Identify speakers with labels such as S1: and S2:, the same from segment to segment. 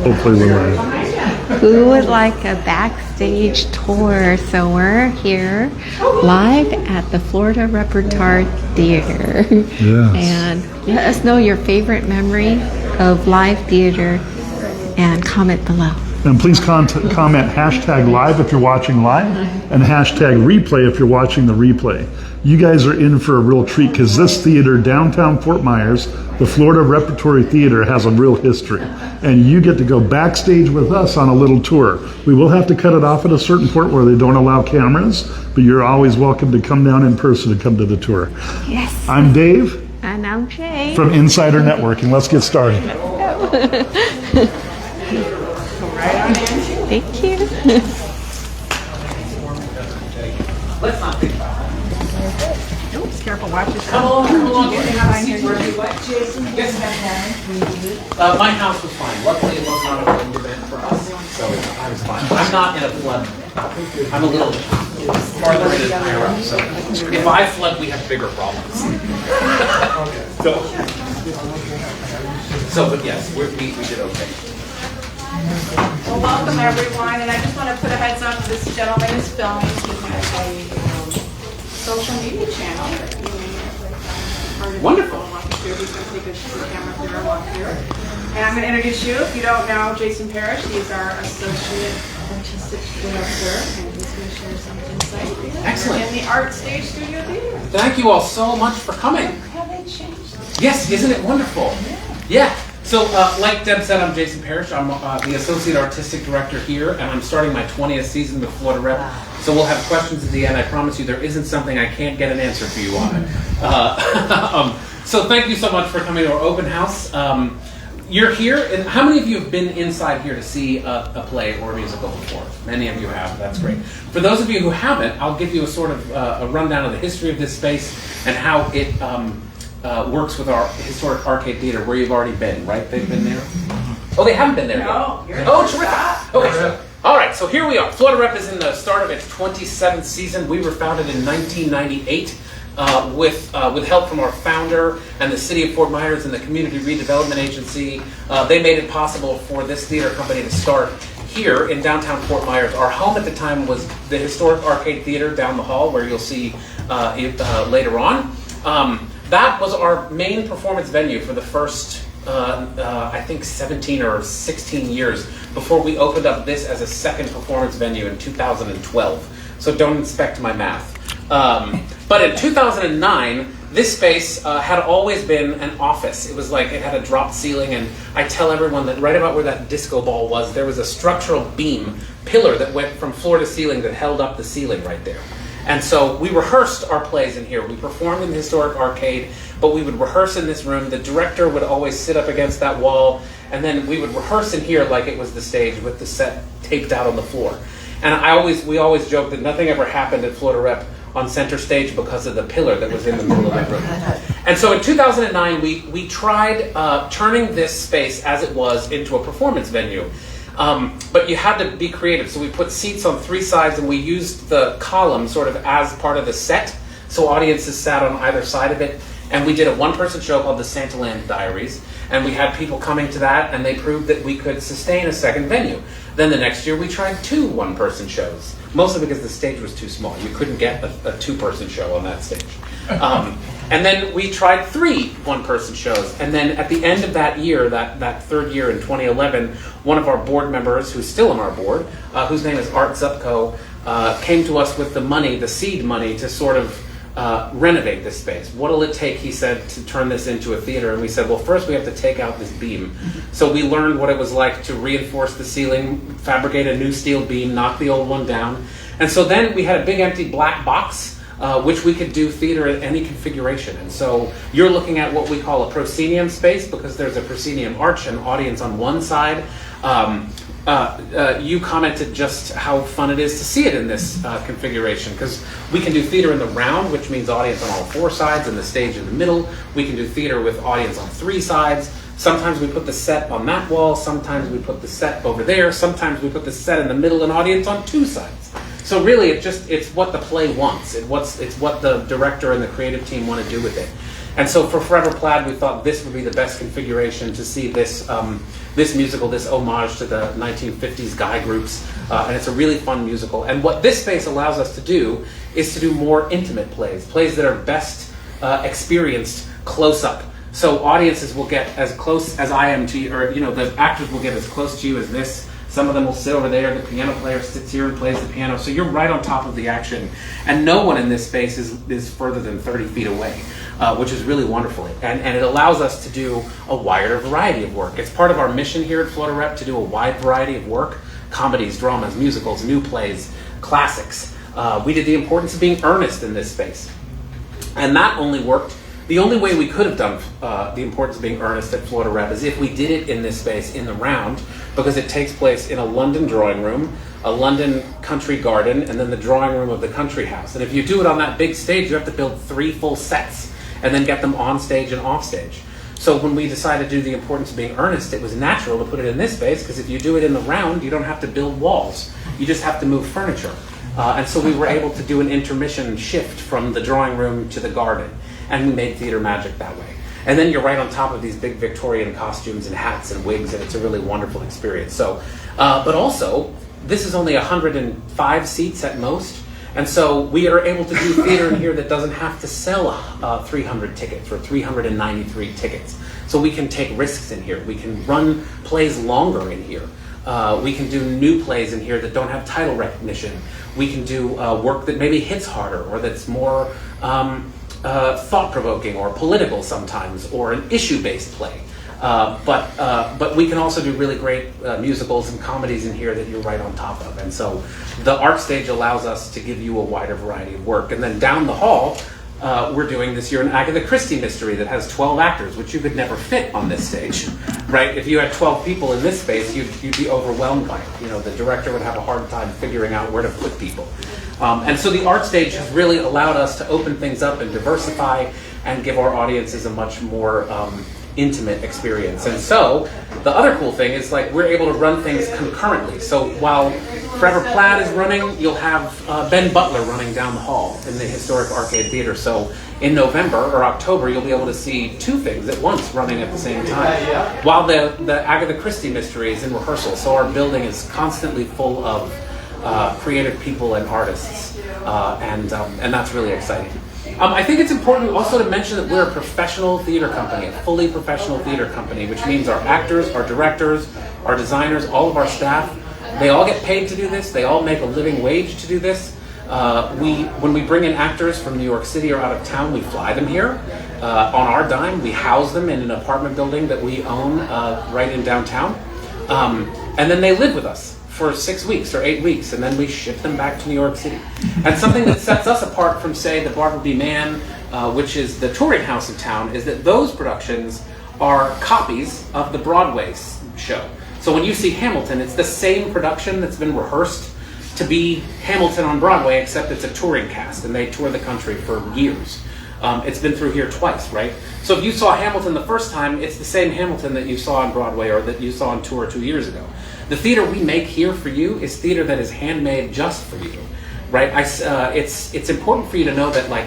S1: Hopefully we'll learn.
S2: Who would like a backstage tour? So we're here live at the Florida Repertory Theater.
S1: Yes.
S2: And let us know your favorite memory of live theater and comment below.
S1: And please comment hashtag live if you're watching live and hashtag replay if you're watching the replay. You guys are in for a real treat because this theater, downtown Fort Myers, the Florida Repertory Theater, has a real history. And you get to go backstage with us on a little tour. We will have to cut it off at a certain point where they don't allow cameras, but you're always welcome to come down in person to come to the tour.
S2: Yes.
S1: I'm Dave.
S2: And I'm Jay.
S1: From Insider Networking. Let's get started.
S2: Thank you.
S3: Let's not think about it.
S4: Oops, careful, watch yourself.
S3: Come along, get behind here. My house was fine. Luckily, it was not a wind event for us, so I was fine. I'm not in a flood. I'm a little farther in and higher up, so if I flood, we have bigger problems. But yes, we did okay.
S4: Well, welcome everyone, and I just want to put a heads up, this gentleman is filming. He has a social media channel that you may have
S3: Wonderful.
S4: He's going to take a camera through our walk through. And I'm going to introduce you, if you don't know, Jason Parrish. He's our associate artistic director, and he's going to share some insight
S3: Excellent.
S4: in the Art Stage Studio Theater.
S3: Thank you all so much for coming.
S4: Have they changed?
S3: Yes, isn't it wonderful? Yeah. So, like Deb said, I'm Jason Parrish. I'm the Associate Artistic Director here, and I'm starting my 20th season with Florida Rep. So we'll have questions at the end. I promise you there isn't something I can't get an answer for you on. So thank you so much for coming to our open house. You're here, and how many of you have been inside here to see a play or a musical before? Many of you have. That's great. For those of you who haven't, I'll give you a sort of a rundown of the history of this space and how it works with our historic arcade theater, where you've already been, right? They've been there? Oh, they haven't been there yet?
S4: No.
S3: Oh, terrific. Okay. All right, so here we are. Florida Rep is in the start of its 27th season. We were founded in 1998 with help from our founder and the City of Fort Myers and the Community Redevelopment Agency. They made it possible for this theater company to start here in downtown Fort Myers. Our home at the time was the historic arcade theater down the hall, where you'll see it later on. That was our main performance venue for the first, I think, 17 or 16 years before we opened up this as a second performance venue in 2012. So don't inspect my math. But in 2009, this space had always been an office. It was like it had a dropped ceiling, and I tell everyone that right about where that disco ball was, there was a structural beam pillar that went from floor to ceiling that held up the ceiling right there. And so we rehearsed our plays in here. We performed in the historic arcade, but we would rehearse in this room. The director would always sit up against that wall, and then we would rehearse in here like it was the stage with the set taped out on the floor. And we always joke that nothing ever happened at Florida Rep on center stage because of the pillar that was in the middle of that room. And so in 2009, we tried turning this space as it was into a performance venue. But you had to be creative, so we put seats on three sides, and we used the column sort of as part of the set, so audiences sat on either side of it, and we did a one-person show called the Santaland Diaries, and we had people coming to that, and they proved that we could sustain a second venue. Then the next year we tried 2 one-person shows, mostly because the stage was too small. You couldn't get a two-person show on that stage. And then we tried 3 one-person shows. And then at the end of that year, that third year in 2011, one of our board members, who's still on our board, whose name is Art Zupko, came to us with the money, the seed money, to sort of renovate this space. What'll it take, he said, to turn this into a theater? And we said, well, first we have to take out this beam. So we learned what it was like to reinforce the ceiling, fabricate a new steel beam, knock the old one down. And so then we had a big empty black box, which we could do theater at any configuration. And so you're looking at what we call a proscenium space, because there's a proscenium arch and audience on one side. You commented just how fun it is to see it in this configuration, because we can do theater in the round, which means audience on all 4 sides and the stage in the middle. We can do theater with audience on 3 sides. Sometimes we put the set on that wall, sometimes we put the set over there, sometimes we put the set in the middle and audience on 2 sides. So really it's what the play wants. It's what the director and the creative team want to do with it. And so for Forever Plaid, we thought this would be the best configuration to see this this musical, this homage to the 1950s guy groups, and it's a really fun musical. And what this space allows us to do is to do more intimate plays that are best experienced close up. So audiences will get as close as I am to you, or the actors will get as close to you as this. Some of them will sit over there, the piano player sits here and plays the piano, so you're right on top of the action. And no one in this space is further than 30 feet away, which is really wonderful. And it allows us to do a wider variety of work. It's part of our mission here at Florida Rep to do a wide variety of work: comedies, dramas, musicals, new plays, classics. We did The Importance of Being Earnest in this space. And that only worked. The only way we could have done The Importance of Being Earnest at Florida Rep is if we did it in this space, in the round, because it takes place in a London drawing room, a London country garden, and then the drawing room of the country house. And if you do it on that big stage, you have to build 3 full sets and then get them on stage and off stage. So when we decided to do The Importance of Being Earnest, it was natural to put it in this space, because if you do it in the round, you don't have to build walls. You just have to move furniture. And so we were able to do an intermission shift from the drawing room to the garden. And we made theater magic that way. And then you're right on top of these big Victorian costumes and hats and wigs, and it's a really wonderful experience. So, but also, this is only 105 seats at most, and so we are able to do theater in here that doesn't have to sell 300 tickets or 393 tickets. So we can take risks in here. We can run plays longer in here. We can do new plays in here that don't have title recognition. We can do work that maybe hits harder, or that's more thought-provoking or political sometimes, or an issue-based play. But we can also do really great musicals and comedies in here that you're right on top of. And so the art stage allows us to give you a wider variety of work. And then down the hall, we're doing this year an Agatha Christie mystery that has 12 actors, which you could never fit on this stage, right? If you had 12 people in this space, you'd be overwhelmed by it. The director would have a hard time figuring out where to put people. And so the art stage has really allowed us to open things up and diversify and give our audiences a much more intimate experience. And so the other cool thing is, like, we're able to run things concurrently. So while Forever Plaid is running, you'll have Ben Butler running down the hall in the historic Arcade Theater. So in November or October, you'll be able to see 2 things at once running at the same time, while the Agatha Christie mystery is in rehearsal. So our building is constantly full of creative people and artists, and that's really exciting. I think it's important also to mention that we're a professional theater company, a fully professional theater company, which means our actors, our directors, our designers, all of our staff, they all get paid to do this. They all make a living wage to do this. When we bring in actors from New York City or out of town, we fly them here on our dime. We house them in an apartment building that we own right in downtown, and then they live with us for 6 weeks or 8 weeks, and then we ship them back to New York City. And something that sets us apart from, say, the Barbara B. Mann, which is the touring house in town, is that those productions are copies of the Broadway show. So when you see Hamilton, it's the same production that's been rehearsed to be Hamilton on Broadway, except it's a touring cast, and they tour the country for years. It's been through here twice, right? So if you saw Hamilton the first time, it's the same Hamilton that you saw on Broadway or that you saw on tour 2 years ago. The theater we make here for you is theater that is handmade just for you, right? It's important for you to know that, like,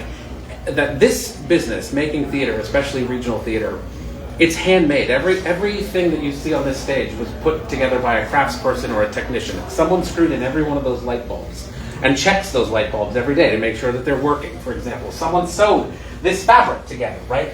S3: that this business, making theater, especially regional theater, it's handmade. Everything that you see on this stage was put together by a craftsperson or a technician. Someone screwed in every one of those light bulbs and checks those light bulbs every day to make sure that they're working. For example, someone sewed this fabric together, right?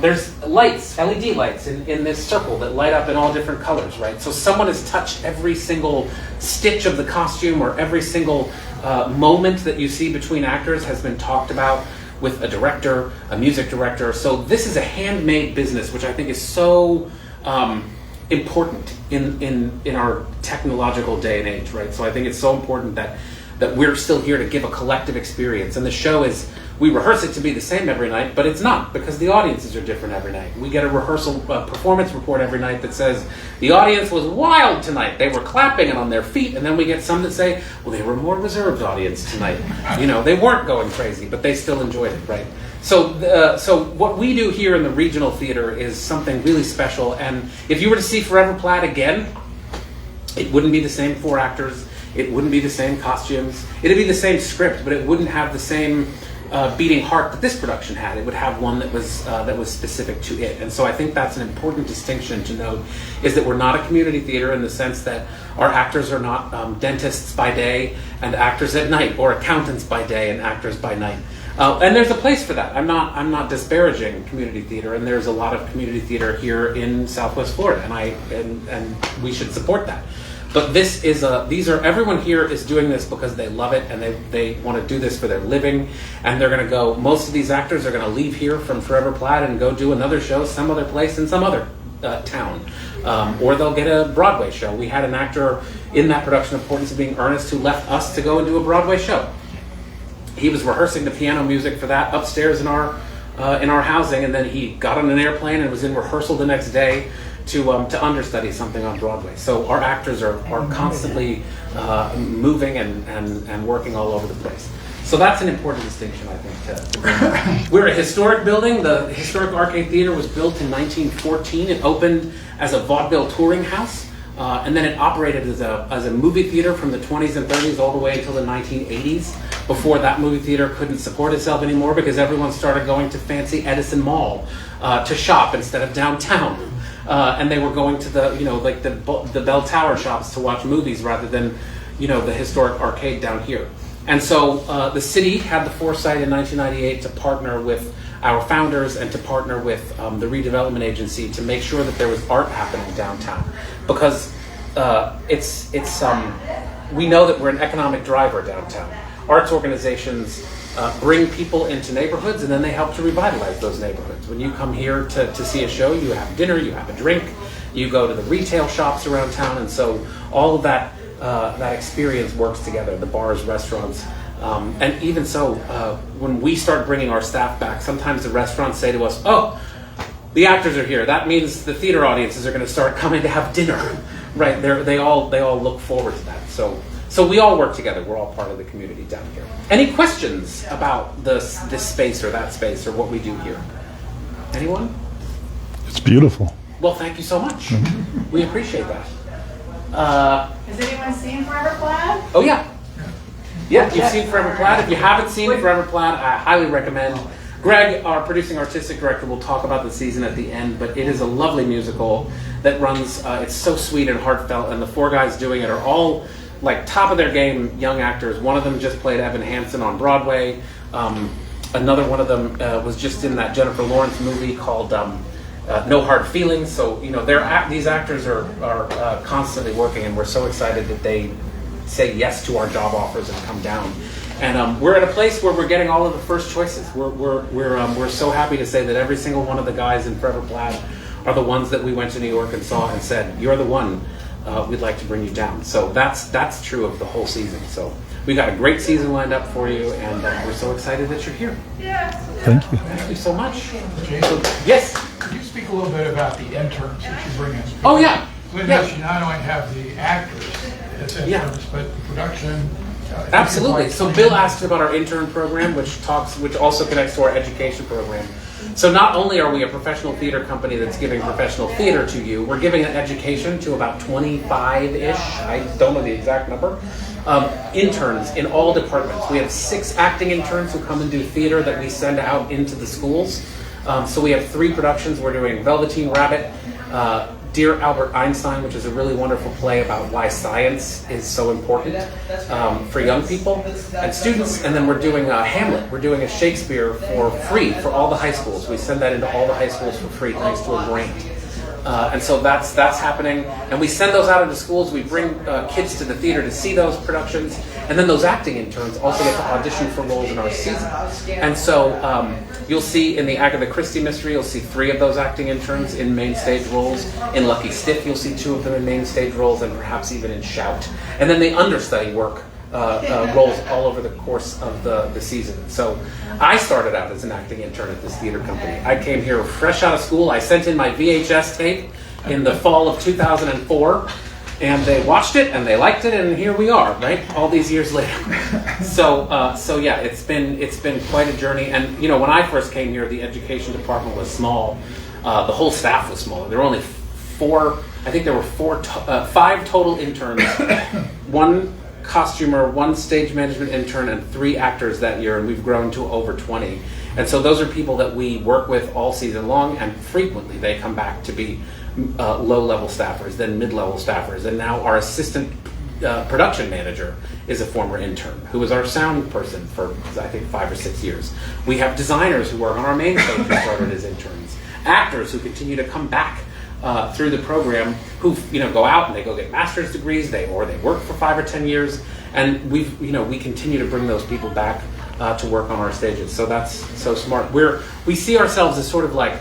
S3: There's lights, LED lights in this circle that light up in all different colors, right? So someone has touched every single stitch of the costume, or every single moment that you see between actors has been talked about with a director, a music director. So this is a handmade business, which I think is so important in our technological day and age, right? So I think it's so important that we're still here to give a collective experience. And the show is, we rehearse it to be the same every night, but it's not, because the audiences are different every night. We get a rehearsal performance report every night that says, the audience was wild tonight. They were clapping and on their feet. And then we get some that say, well, they were a more reserved audience tonight. They weren't going crazy, but they still enjoyed it, right? So what we do here in the regional theater is something really special. And if you were to see Forever Plaid again, it wouldn't be the same 4 actors. It wouldn't be the same costumes. It'd be the same script, but it wouldn't have the same beating heart that this production had. It would have one that was specific to it. And so I think that's an important distinction to note, is that we're not a community theater in the sense that our actors are not dentists by day and actors at night, or accountants by day and actors by night. And there's a place for that. I'm not disparaging community theater, and there's a lot of community theater here in Southwest Florida, and we should support that. But everyone here is doing this because they love it, and they want to do this for their living, and they're going to go, most of these actors are going to leave here from Forever Plaid and go do another show some other place in some other town. Or they'll get a Broadway show. We had an actor in that production of Importance of Being Earnest who left us to go and do a Broadway show. He was rehearsing the piano music for that upstairs in our housing, and then he got on an airplane and was in rehearsal the next day to understudy something on Broadway. So our actors are constantly moving and working all over the place. So that's an important distinction, I think, to bring up. We're a historic building. The Historic Arcade Theater was built in 1914. It opened as a vaudeville touring house, and then it operated as a movie theater from the 20s and 30s all the way until the 1980s, before that movie theater couldn't support itself anymore because everyone started going to fancy Edison Mall to shop instead of downtown. And they were going to the bell tower shops to watch movies rather than, the historic arcade down here. And so the city had the foresight in 1998 to partner with our founders and to partner with the redevelopment agency to make sure that there was art happening downtown, because we know that we're an economic driver downtown. Arts organizations bring people into neighborhoods, and then they help to revitalize those neighborhoods. When you come here to see a show, you have dinner, you have a drink, you go to the retail shops around town, and so all of that experience works together, the bars, restaurants. And even so, when we start bringing our staff back, sometimes the restaurants say to us, oh, the actors are here. That means the theater audiences are going to start coming to have dinner. Right, they all look forward to that. So we all work together. We're all part of the community down here. Any questions about this space or that space or what we do here? Anyone?
S1: It's beautiful.
S3: Well, thank you so much. We appreciate that.
S4: Has anyone seen Forever Plaid?
S3: Oh, yeah. Yeah, you've seen Forever Plaid. If you haven't seen Forever Plaid, I highly recommend. Greg, our producing artistic director, will talk about the season at the end, but it is a lovely musical that runs, it's so sweet and heartfelt, and the four guys doing it are all like top of their game young actors. One of them just played Evan Hansen on Broadway. Another one of them was just in that Jennifer Lawrence movie called No Hard Feelings. So, these actors are constantly working, and we're so excited that they say yes to our job offers and come down. And we're at a place where we're getting all of the first choices. We're so happy to say that every single one of the guys in Forever Plaid are the ones that we went to New York and saw and said, you're the one. We'd like to bring you down. So that's true of the whole season. So we got a great season lined up for you, and we're so excited that you're here.
S1: Thank you.
S3: Thank you so much.
S5: Jason,
S3: Yes.
S5: could you speak a little bit about the interns that you bring in?
S3: Oh, yeah.
S5: Linda, you not only have the actors as interns,
S3: Yeah.
S5: but the production.
S3: Absolutely. So Bill asked about our intern program, which also connects to our education program. So not only are we a professional theater company that's giving professional theater to you, we're giving an education to about 25-ish, I don't know the exact number, interns in all departments. We have 6 acting interns who come and do theater that we send out into the schools. So we have 3 productions. We're doing Velveteen Rabbit, Dear Albert Einstein, which is a really wonderful play about why science is so important for young people and students. And then we're doing Hamlet. We're doing a Shakespeare for free for all the high schools. We send that into all the high schools for free thanks to a grant. And so that's happening. And we send those out into schools. We bring kids to the theater to see those productions. And then those acting interns also get to audition for roles in our season. And so you'll see in the Agatha Christie mystery, you'll see 3 of those acting interns in main stage roles. In Lucky Stiff, you'll see 2 of them in main stage roles, and perhaps even in Shout. And then they understudy work roles all over the course of the season. So I started out as an acting intern at this theater company. I came here fresh out of school. I sent in my VHS tape in the fall of 2004, and they watched it and they liked it, and here we are, right? All these years later. So yeah, it's been quite a journey. And when I first came here, the education department was small. The whole staff was small. There were only 4. I think there were 5 total interns. One costumer, 1 stage management intern, and 3 actors that year, and we've grown to over 20. And so those are people that we work with all season long, and frequently they come back to be low-level staffers, then mid-level staffers, and now our assistant production manager is a former intern who was our sound person for, I think, 5 or 6 years. We have designers who work on our main stage who started as interns, actors who continue to come back through the program, who go out and they go get master's degrees, or they work for 5 or 10 years, and we continue to bring those people back to work on our stages. So that's so smart. We see ourselves as sort of like,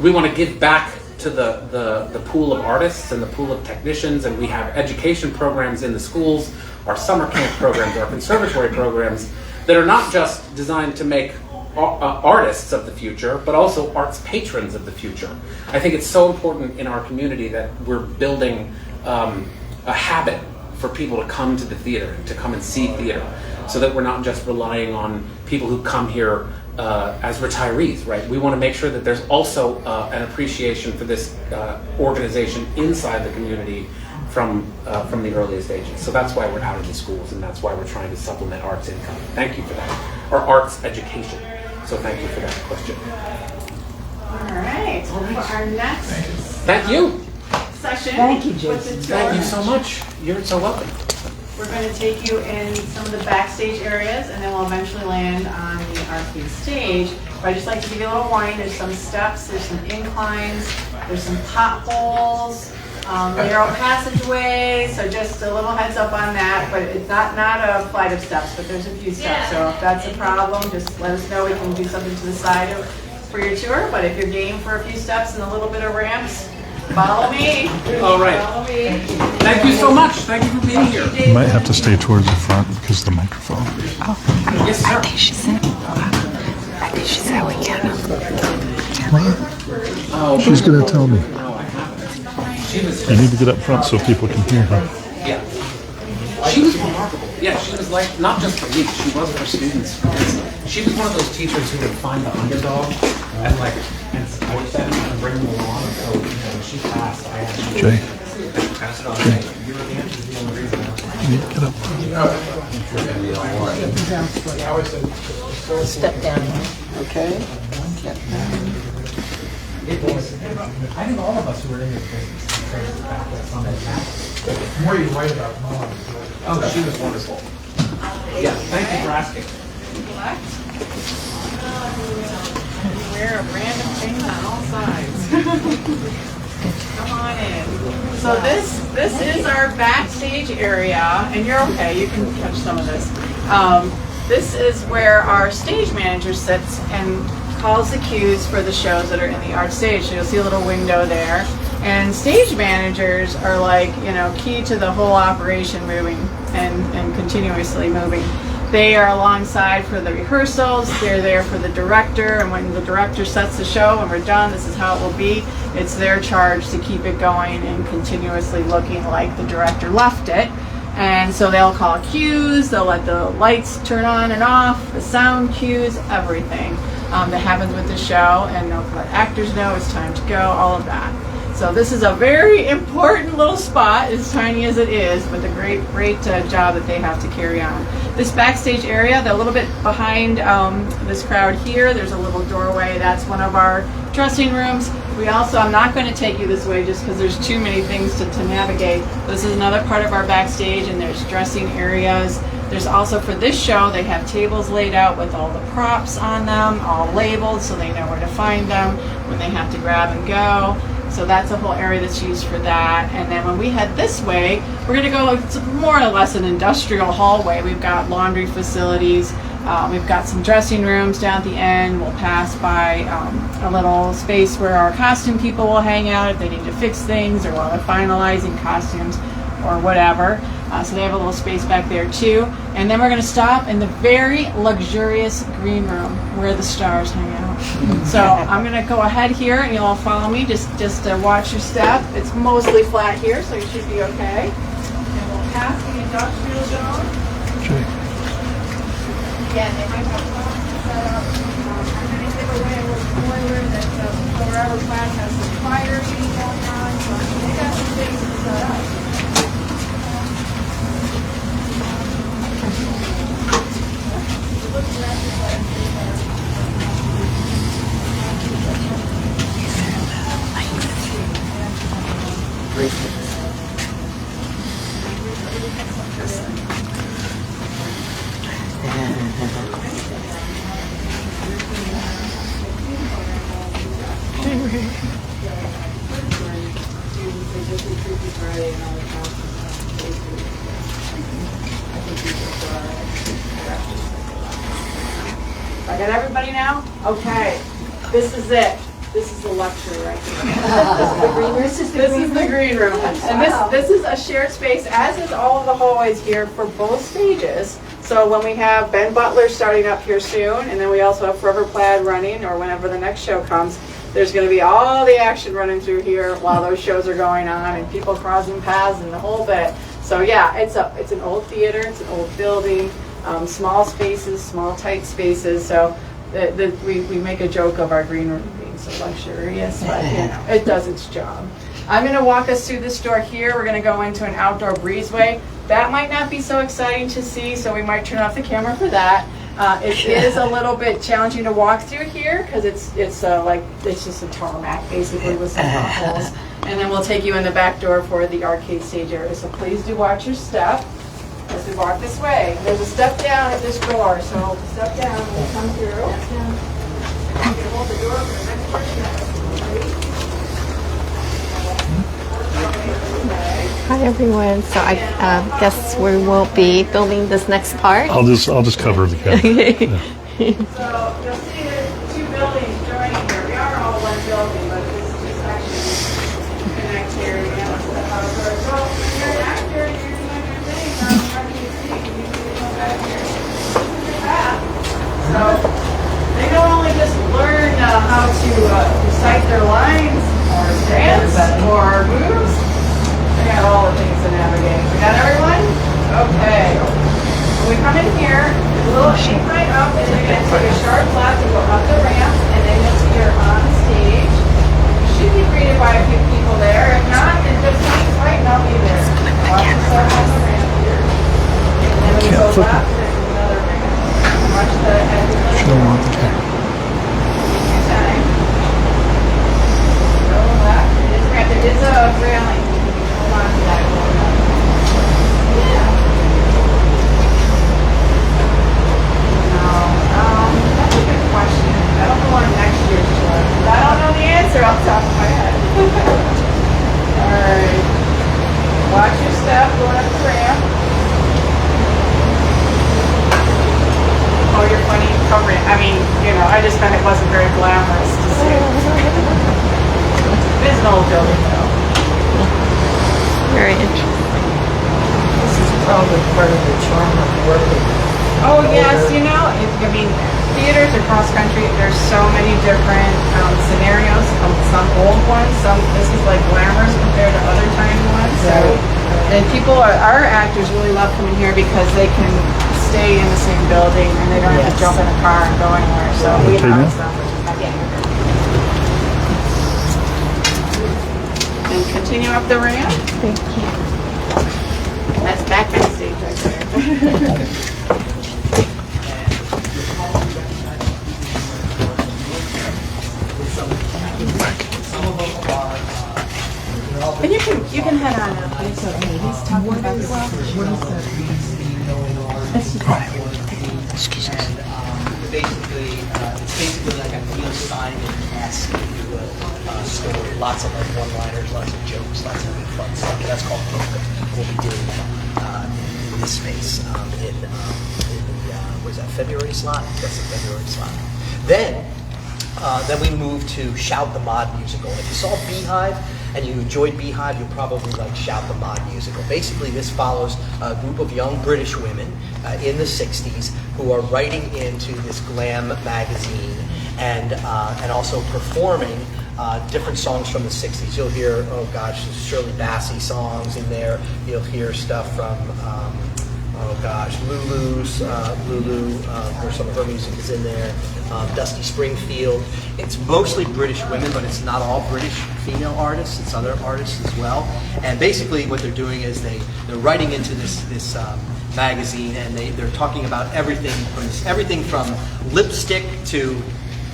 S3: we want to give back to the pool of artists and the pool of technicians, and we have education programs in the schools, our summer camp programs, our conservatory programs that are not just designed to make artists of the future, but also arts patrons of the future. I think it's so important in our community that we're building a habit for people to come to the theater, to come and see theater, so that we're not just relying on people who come here as retirees, right? We want to make sure that there's also an appreciation for this organization inside the community from the earliest ages. So that's why we're out in the schools, and that's why we're trying to supplement arts income. Thank you for that. Or arts education. So thank you for that question.
S4: All right. For our next
S3: Thank you.
S4: session.
S6: Thank you, Jason.
S3: Thank you so much. You're so welcome.
S4: We're going to take you in some of the backstage areas, and then we'll eventually land on the arcade stage. But I'd just like to give you a little warning. There's some steps, there's some inclines, there's some potholes, narrow passageways, so just a little heads up on that. But it's not a flight of steps, but there's a few steps. So if that's a problem, just let us know. We can do something to the side for your tour. But if you're game for a few steps and a little bit of ramps, follow me.
S3: All right.
S4: Follow me.
S3: Thank you so much. Thank you for being here.
S1: You might have to stay towards the front because of the microphone.
S3: Yes, sir.
S2: She said we can.
S3: Oh,
S1: She's going to tell me.
S3: no, I haven't. She was.
S1: You need to get up front so people can hear her.
S3: Yeah. She was remarkable. Yeah, she was like, not just for me, she was for students. She was one of those teachers who would find the underdog and support them and bring them along. So, when she passed, I actually
S1: Jay,
S3: passed it on. You were the only reason.
S1: you need to get up.
S6: Step down, okay?
S3: I think all of us who were in this business back with some of that.
S5: The more you write about mom,
S3: Oh, she was wonderful. Yeah, thank you for asking.
S4: Wear random things on all sides. Come on in. So this is our backstage area, and you're okay. You can catch some of this. This is where our stage manager sits and calls the cues for the shows that are in the art stage. So you'll see a little window there. And stage managers are like, key to the whole operation moving and continuously moving. They are alongside for the rehearsals, they're there for the director, and when the director sets the show and we're done, this is how it will be. It's their charge to keep it going and continuously looking like the director left it. And so they'll call cues, they'll let the lights turn on and off, the sound cues, everything that happens with the show, and they'll let actors know it's time to go, all of that. So this is a very important little spot, as tiny as it is, but a great job that they have to carry on. This backstage area, they're a little bit behind this crowd here. There's a little doorway. That's one of our dressing rooms. We also, I'm not going to take you this way just because there's too many things to navigate. This is another part of our backstage, and there's dressing areas. There's also, for this show, they have tables laid out with all the props on them, all labeled so they know where to find them when they have to grab and go. So that's a whole area that's used for that. And then when we head this way, we're going to go, it's more or less an industrial hallway. We've got laundry facilities. We've got some dressing rooms down at the end. We'll pass by a little space where our costume people will hang out if they need to fix things or while they're finalizing costumes or whatever. So they have a little space back there too. And then we're going to stop in the very luxurious green room where the stars hang out. So I'm going to go ahead here and you'll all follow me. Just watch your step. It's mostly flat here, so you should be okay. And we'll pass the industrial zone.
S1: Jay.
S4: Again, they might have something set up. I'm going to give away a little spoiler that wherever class has some fire heating going on. So they got some things to set up. I got everybody now? Okay. This is it. This is the luxury right here. This is the green room. And this is a shared space, as is all of the hallways here for both stages. So when we have Ben Butler starting up here soon, and then we also have Forever Plaid running, or whenever the next show comes, there's going to be all the action running through here while those shows are going on, and people crossing paths and the whole bit. So yeah, it's an old theater, it's an old building, small spaces, small tight spaces. So we make a joke of our green room being so luxurious, but you know, it does its job. I'm going to walk us through this door here. We're going to go into an outdoor breezeway. That might not be so exciting to see, so we might turn off the camera for that. It is a little bit challenging to walk through here because it's just a tarmac basically with some potholes. And then we'll take you in the back door for the arcade stage area. So please do watch your step as we walk this way. There's a step down at this door, so step down and we'll come through. You can hold the door for the next person.
S2: Hi everyone. So I guess we will be filming this next part.
S1: I'll just cover the camera.
S4: So you'll see there's two buildings joining here. We are all one building, but this is just actually connect here again to the house. So when you're an actor and you're doing your thing, how do you see? You need to come back here. This is your path. So they don't only just learn how to recite their lines or dance or moves. We got all the things to navigate. We got everyone? Okay. When we come in here, there's a little incline up, and you're going to take a sharp left and go up the ramp, and then you'll see you're on stage. You should be greeted by a few people there. If not, then just hang tight and I'll be there. Watch yourself on the ramp here. And then when you go left, there's another ramp. Watch the edge of the ramp. Take your time. Go left. It is a ramp. There is a railing. Hold on to that. Yeah. That's a good question. I don't know on next year's tour. I don't know the answer off the top of my head. Alright. Watch your step going up the ramp. Oh, you're funny covering. I mean, you know, I just meant it wasn't very glamorous to see. It is an old building, though.
S2: Very interesting.
S6: This is probably part of the charm of working.
S4: Oh yes, you know, I mean, theaters across country, there's so many different scenarios, some old ones, this is like glamorous compared to other tiny ones. So, and our actors really love coming here because they can stay in the same building and they don't have to jump in a car and go anywhere. So we house them, which is nice. And continue up the ramp.
S2: Thank you.
S4: That's backstage right there. And you can head on up. It's okay. He's talking about the
S1: Excuse me.
S7: It's basically like a Neil Simon-esque, if you will, story. Lots of like one-liners, lots of jokes, lots of good fun stuff. That's called Poker. We'll be doing in this space in the what is that, February slot? That's the February slot. Then we move to Shout the Mod musical. If you saw Beehive and you enjoyed Beehive, you'll probably like Shout the Mod musical. Basically, this follows a group of young British women in the 60s who are writing into this glam magazine and also performing different songs from the 60s. You'll hear, oh gosh, Shirley Bassey songs in there. You'll hear stuff from, Lulu, where some of her music is in there. Dusty Springfield. It's mostly British women, but it's not all British female artists. It's other artists as well. And basically what they're doing is they're writing into this magazine, and they're talking about everything from lipstick to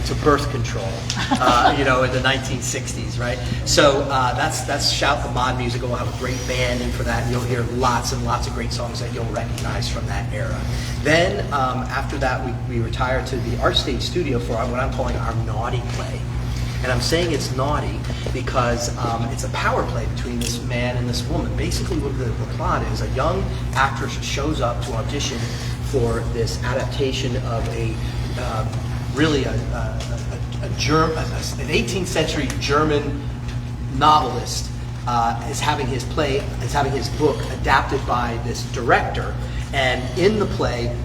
S7: to birth control, in the 1960s, right? So that's Shout the Mod musical. We'll have a great band in for that, and you'll hear lots and lots of great songs that you'll recognize from that era. Then after that, we retired to the Art Stage studio for what I'm calling our naughty play. And I'm saying it's naughty because it's a power play between this man and this woman. Basically what the plot is, a young actress shows up to audition for this adaptation of an 18th century German novelist is having his book adapted by this director. And in the play,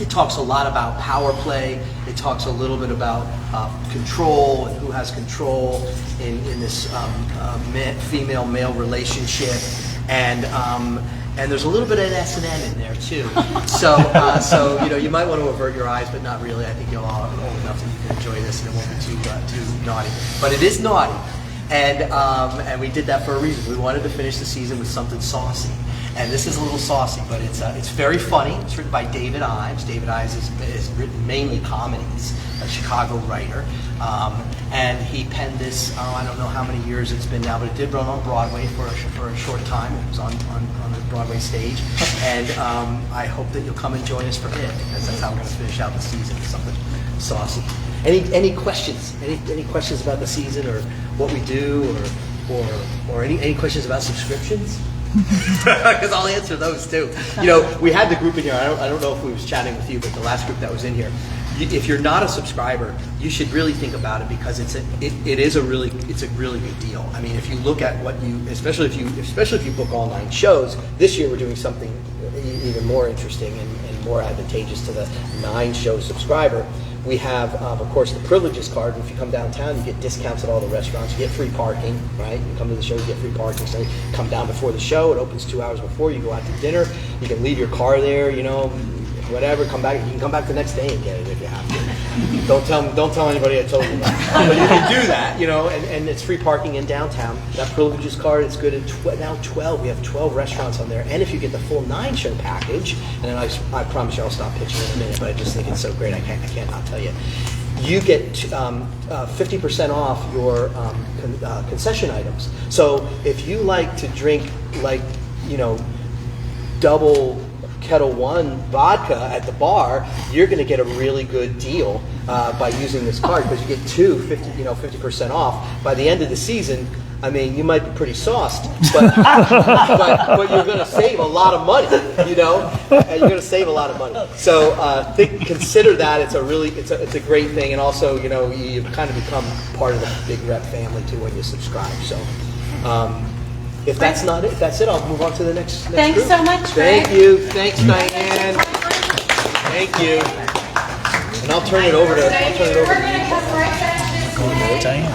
S7: it talks a lot about power play. It talks a little bit about control and who has control in this female-male relationship, and there's a little bit of S&M in there too. So you might want to avert your eyes, but not really. I think you're all old enough that you can enjoy this, and it won't be too naughty. But it is naughty, and we did that for a reason. We wanted to finish the season with something saucy. And this is a little saucy, but it's very funny. It's written by David Ives. David Ives has written mainly comedies, a Chicago writer. And he penned this, I don't know how many years it's been now, but it did run on Broadway for a short time. It was on the Broadway stage. And I hope that you'll come and join us for it, because that's how we're going to finish out the season, with something saucy. Any questions? Any questions about the season or what we do, or any questions about subscriptions? Because I'll answer those too. We had the group in here. I don't know if we was chatting with you, but the last group that was in here. If you're not a subscriber, you should really think about it, because it's a really good deal. I mean, if you look at what especially if you book online shows, this year we're doing something even more interesting and more advantageous to the 9-show subscriber. We have, of course, the Privileges card. If you come downtown, you get discounts at all the restaurants. You get free parking, right? You come to the show, you get free parking. So you come down before the show. It opens 2 hours before. You go out to dinner. You can leave your car there, whatever. Come back. You can come back the next day and get it if you have to. Don't tell anybody I told you that. But you can do that, and it's free parking in downtown. That Privileges card is good at now 12. We have 12 restaurants on there. And if you get the full 9-show package, and then I promise you I'll stop pitching in a minute, but I just think it's so great I can't not tell you. You get 50% off your concession items. So if you like to drink double Kettle One vodka at the bar, you're going to get a really good deal by using this card, because you get 50% off. By the end of the season, I mean, you might be pretty sauced, but you're going to save a lot of money. You're going to save a lot of money. So consider that. It's a great thing, and also you kind of become part of the Big Rep family too when you subscribe. So. If that's not it, I'll move on to the next
S2: Thanks
S7: group.
S2: so much, Greg.
S7: Thank you. Thanks, Diane. Thank you. And I'll turn it over to.
S4: We're going to come right back this way.
S7: Diane.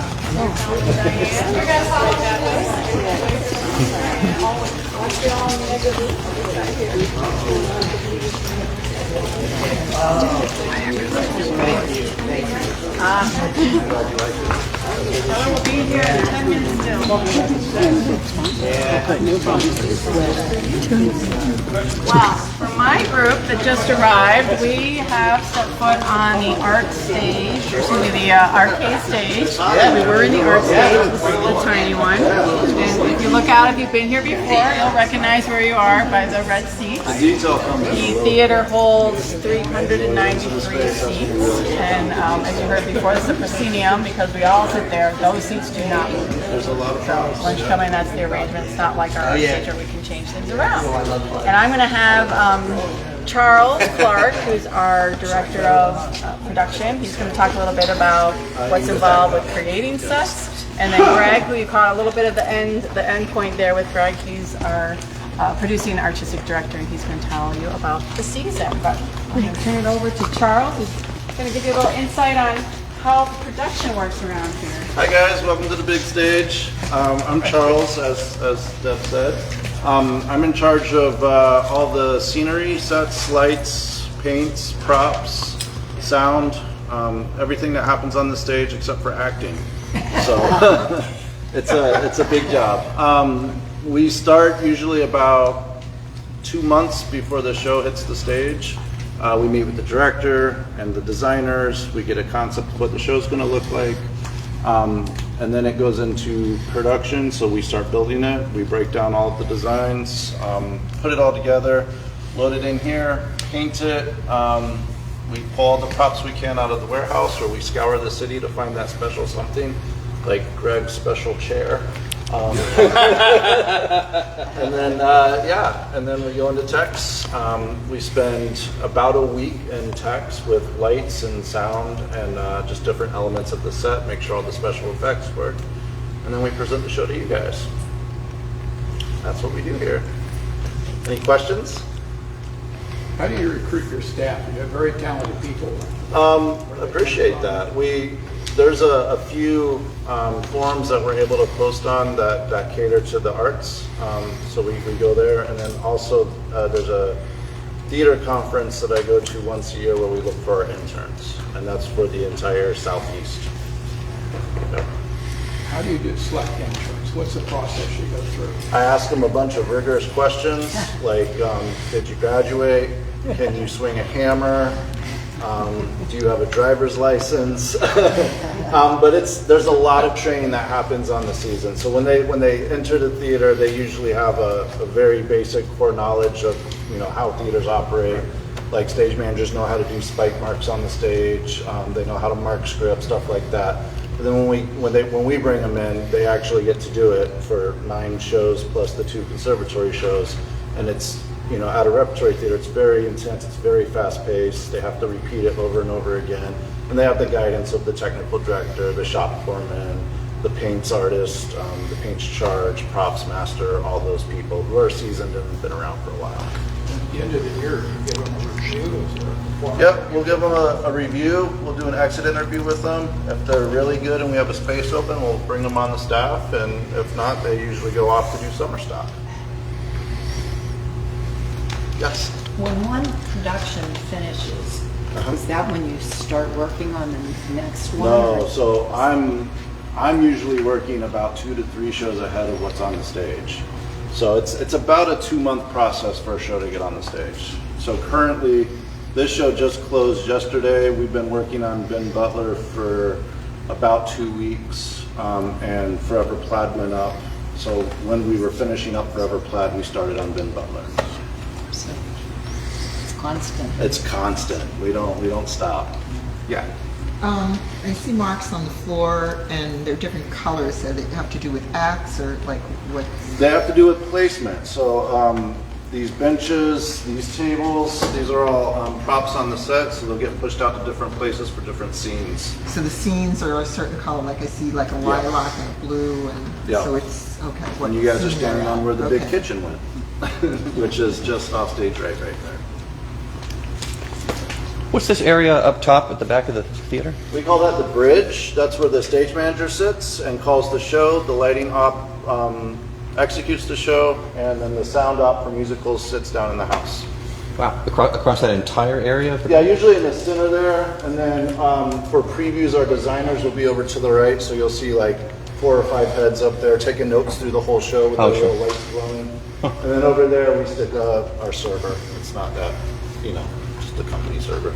S4: You're going to follow that I will be here in 10 minutes still. Wow. For my group that just arrived, we have set foot on the art stage, the arcade stage. We were in the art stage. This is the tiny one. And if you look out, if you've been here before, you'll recognize where you are by the red seats. The theater holds 393 seats. And as you heard before, this is a proscenium, because we all sit there. Those seats do not move. So once you come in, that's the arrangement. It's not like our art stage where we can change things around. And I'm going to have Charles Clark, who's our director of production. He's going to talk a little bit about what's involved with creating sets. And then Greg, who you caught a little bit of the end point there with Greg, he's our producing and artistic director, and he's going to tell you about the season. But I'm going to turn it over to Charles, who's going to give you a little insight on how production works around here.
S8: Hi guys, welcome to the big stage. I'm Charles, as Deb said. I'm in charge of all the scenery, sets, lights, paints, props, sound, everything that happens on the stage except for acting. So it's a big job. We start usually about 2 months before the show hits the stage. We meet with the director and the designers. We get a concept of what the show's going to look like. And then it goes into production, so we start building it. We break down all of the designs, put it all together, load it in here, paint it. We pull all the props we can out of the warehouse, or we scour the city to find that special something, like Greg's special chair. And then, and then we go into techs. We spend about a week in techs with lights and sound and just different elements of the set, make sure all the special effects work. And then we present the show to you guys. That's what we do here. Any questions?
S5: How do you recruit your staff? You have very talented people.
S8: Appreciate that. There's a few forums that we're able to post on that cater to the arts. So we go there, and then also there's a theater conference that I go to once a year where we look for our interns, and that's for the entire Southeast. Yep.
S5: How do you select interns? What's the process you go through?
S8: I ask them a bunch of rigorous questions, like did you graduate? Can you swing a hammer? Do you have a driver's license? But there's a lot of training that happens on the season. So when they enter the theater, they usually have a very basic core knowledge of how theaters operate. Like stage managers know how to do spike marks on the stage. They know how to mark script, stuff like that. But then when we bring them in, they actually get to do it for 9 shows plus the 2 conservatory shows, and it's at a repertory theater, it's very intense, it's very fast-paced. They have to repeat it over and over again. And they have the guidance of the technical director, the shop foreman, the paints artist, the paints charge, props master, all those people who are seasoned and have been around for a while.
S5: At the end of the year, you give them a review.
S8: Yep, we'll give them a review. We'll do an exit interview with them. If they're really good and we have a space open, we'll bring them on the staff. And if not, they usually go off to do summer stock. Yes.
S6: When one production finishes, is that when you start working on the next one?
S8: No, so I'm usually working about 2 to 3 shows ahead of what's on the stage. So it's about a 2-month process for a show to get on the stage. So currently, this show just closed yesterday. We've been working on Ben Butler for about 2 weeks, and Forever Plaid went up. So when we were finishing up Forever Plaid, we started on Ben Butler.
S6: So it's constant.
S8: It's constant. We don't stop. Yeah.
S9: I see marks on the floor, and they're different colors. So they have to do with acts, or like what?
S8: They have to do with placement. So these benches, these tables, these are all props on the set, so they'll get pushed out to different places for different scenes.
S9: So the scenes are a certain color. Like I see, like a lilac and a blue, and so it's okay.
S8: When you guys are standing on where the big kitchen went, which is just off stage right there.
S10: What's this area up top at the back of the theater?
S8: We call that the bridge. That's where the stage manager sits and calls the show. The lighting op executes the show, and then the sound op for musicals sits down in the house.
S10: Wow, across that entire area?
S8: Yeah, usually in the center there, and then for previews, our designers will be over to the right, so you'll see like 4 or 5 heads up there taking notes through the whole show with the little lights glowing. And then over there we stick our server. It's not that, just the company server.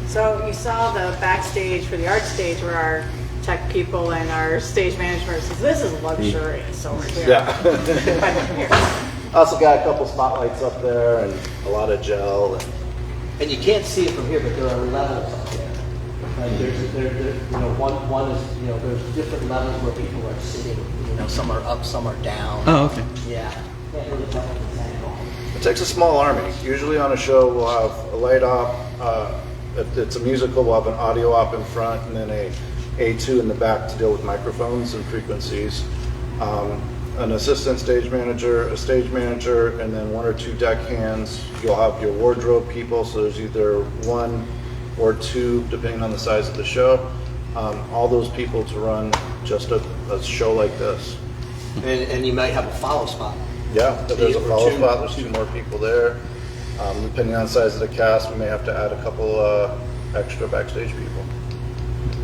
S4: So you saw the backstage for the art stage where our tech people and our stage management says, this is luxurious over here.
S8: Yeah.
S4: Here.
S8: Also got a couple spotlights up there and a lot of gel.
S7: And you can't see it from here, but there are levels up there. Like there's one is, there's different levels where people are sitting. Some are up, some are down.
S10: Oh, okay.
S7: Yeah. Can't really tell from this angle.
S8: It takes a small army. Usually on a show we'll have a light op. If it's a musical, we'll have an audio op in front and then a A2 in the back to deal with microphones and frequencies. An assistant stage manager, a stage manager, and then 1 or 2 deck hands. You'll have your wardrobe people, so there's either 1 or 2, depending on the size of the show. All those people to run just a show like this.
S7: And you might have a follow spot.
S8: Yeah, if there's a follow
S7: 2.
S8: spot, there's 2 more people there. Depending on the size of the cast, we may have to add a couple extra backstage people.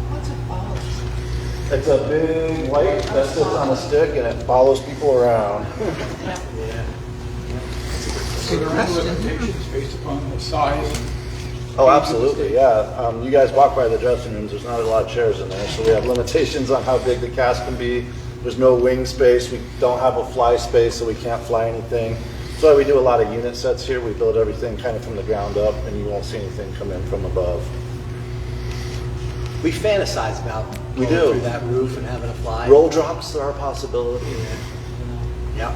S6: What's a follow?
S8: It's a big light that sits on a stick and it follows people around.
S9: bigger restaurant.
S5: limitations based upon the size and
S8: Oh, absolutely, yeah. You guys walk by the dressing rooms, there's not a lot of chairs in there, so we have limitations on how big the cast can be. There's no wing space, we don't have a fly space, so we can't fly anything. That's why we do a lot of unit sets here. We build everything kind of from the ground up, and you won't see anything come in from above.
S7: We fantasize about
S8: We
S7: going
S8: do.
S7: through that roof and having a fly.
S8: Roll drops are a possibility.
S7: Yeah.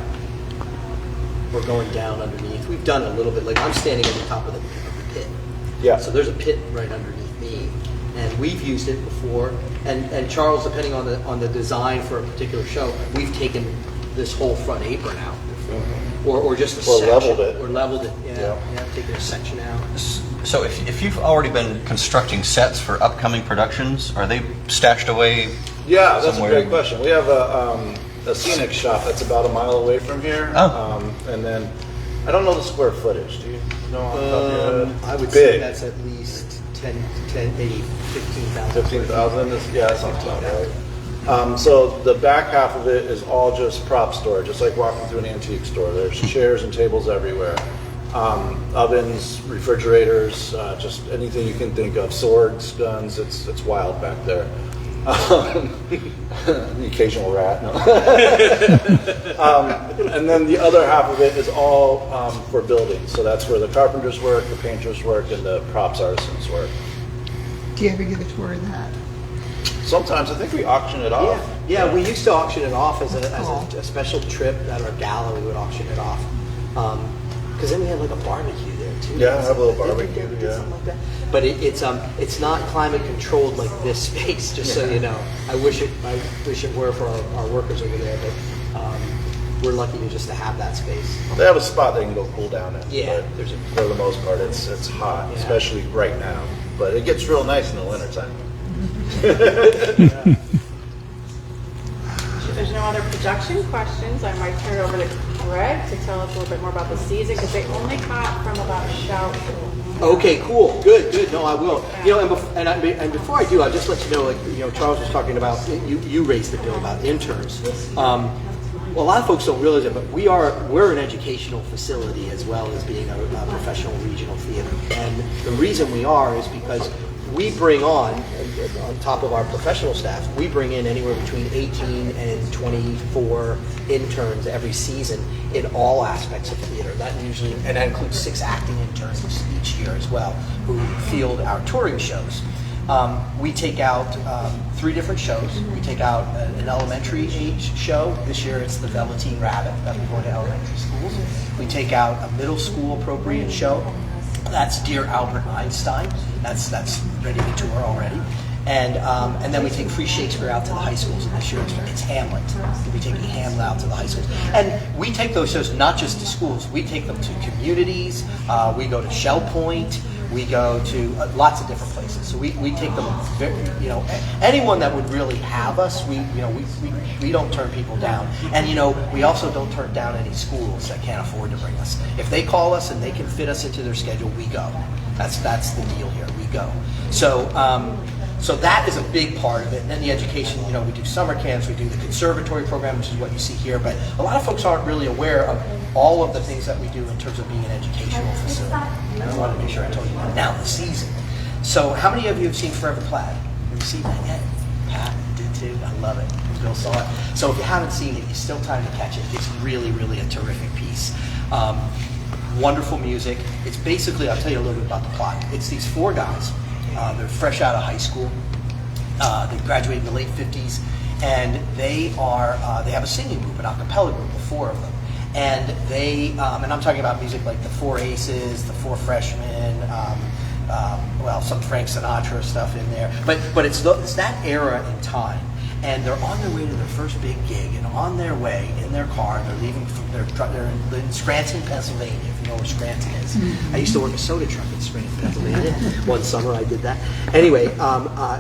S7: We're going down underneath. We've done a little bit, like I'm standing at the top of the pit.
S8: Yeah.
S7: So there's a pit right underneath me. And we've used it before. And Charles, depending on the design for a particular show, we've taken this whole front apron out. Or just a section.
S8: leveled it.
S7: Or leveled it,
S8: Yeah.
S7: taken a section out.
S10: So if you've already been constructing sets for upcoming productions, are they stashed away?
S8: Yeah, that's
S10: somewhere?
S8: a great question. We have a scenic shop that's about a mile away from here.
S10: Oh.
S8: And then, I don't know the square footage. Do you know off the top of your head?
S7: I would say
S8: Big.
S7: that's at least 10 maybe 15,000.
S8: 15,000 is, yeah, that sounds about right. So the back half of it is all just prop store, just like walking through an antique store. There's chairs and tables everywhere. Ovens, refrigerators, just anything you can think of. Swords, guns, it's wild back there. The occasional rat, no. And then the other half of it is all for buildings. So that's where the carpenters work, the painters work, and the props artisans work.
S9: Do you ever give a tour of that?
S8: Sometimes I think we auction it off.
S7: Yeah, we used to auction it off as a special trip at our gala. We would auction it off because then we had like a barbecue there too.
S8: Yeah, have a little
S7: Did we
S8: barbecue,
S7: do
S8: yeah.
S7: something like that? But it's not climate controlled like this space. Just so you know, I wish it were for our workers over there, but we're lucky to have that space.
S8: They have a spot they can go cool down at.
S7: Yeah,
S8: but for the most part, it's hot,
S7: Yeah.
S8: especially right now. But it gets real nice in the wintertime.
S4: If there's no other production questions, I might turn it over to Greg to tell us a little bit more about the season, because they only caught from about shout.
S7: Okay, cool, good. No, I will. And before I do, I'll just let you know. Charles was talking about you raised the bill about interns. Well, a lot of folks don't realize it, but we're an educational facility as well as being a professional regional theater. And the reason we are is because we bring on top of our professional staff, we bring in anywhere between 18 and 24 interns every season in all aspects of theater. That includes 6 acting interns each year as well, who field our touring shows. We take out 3 different shows. We take out an elementary age show. This year it's the Velveteen Rabbit that we go to elementary schools. We take out a middle school appropriate show. That's Dear Albert Einstein. That's ready to tour already. And then we take free Shakespeare out to the high schools, and this year it's Hamlet. We take Hamlet out to the high schools. And we take those shows not just to schools, we take them to communities, we go to Shell Point, we go to lots of different places. So we take them, anyone that would really have us, we don't turn people down. And we also don't turn down any schools that can't afford to bring us. If they call us and they can fit us into their schedule, we go. That's the deal here, we go. So that is a big part of it. And then the education, we do summer camps, we do the conservatory program, which is what you see here. But a lot of folks aren't really aware of all of the things that we do in terms of being an educational facility. And I wanted to make sure I told you that. Now, the season. So how many of you have seen Forever Plaid? Have you seen that yet? Pat did too. I love it. Bill saw it. So if you haven't seen it, it's still time to catch it. It's really, really a terrific piece. Wonderful music. It's basically, I'll tell you a little bit about the plot. It's these 4 guys. They're fresh out of high school. They graduated in the late 50s, and they have a singing group, an a cappella group of 4 of them. And and I'm talking about music like the 4 Aces, the 4 Freshmen, some Frank Sinatra stuff in there. But it's that era in time. And they're on their way to their first big gig, and on their way in their car, they're leaving. They're in Scranton, Pennsylvania. If you know where Scranton is, I used to work a soda truck in Scranton, Pennsylvania. One summer I did that. Anyway,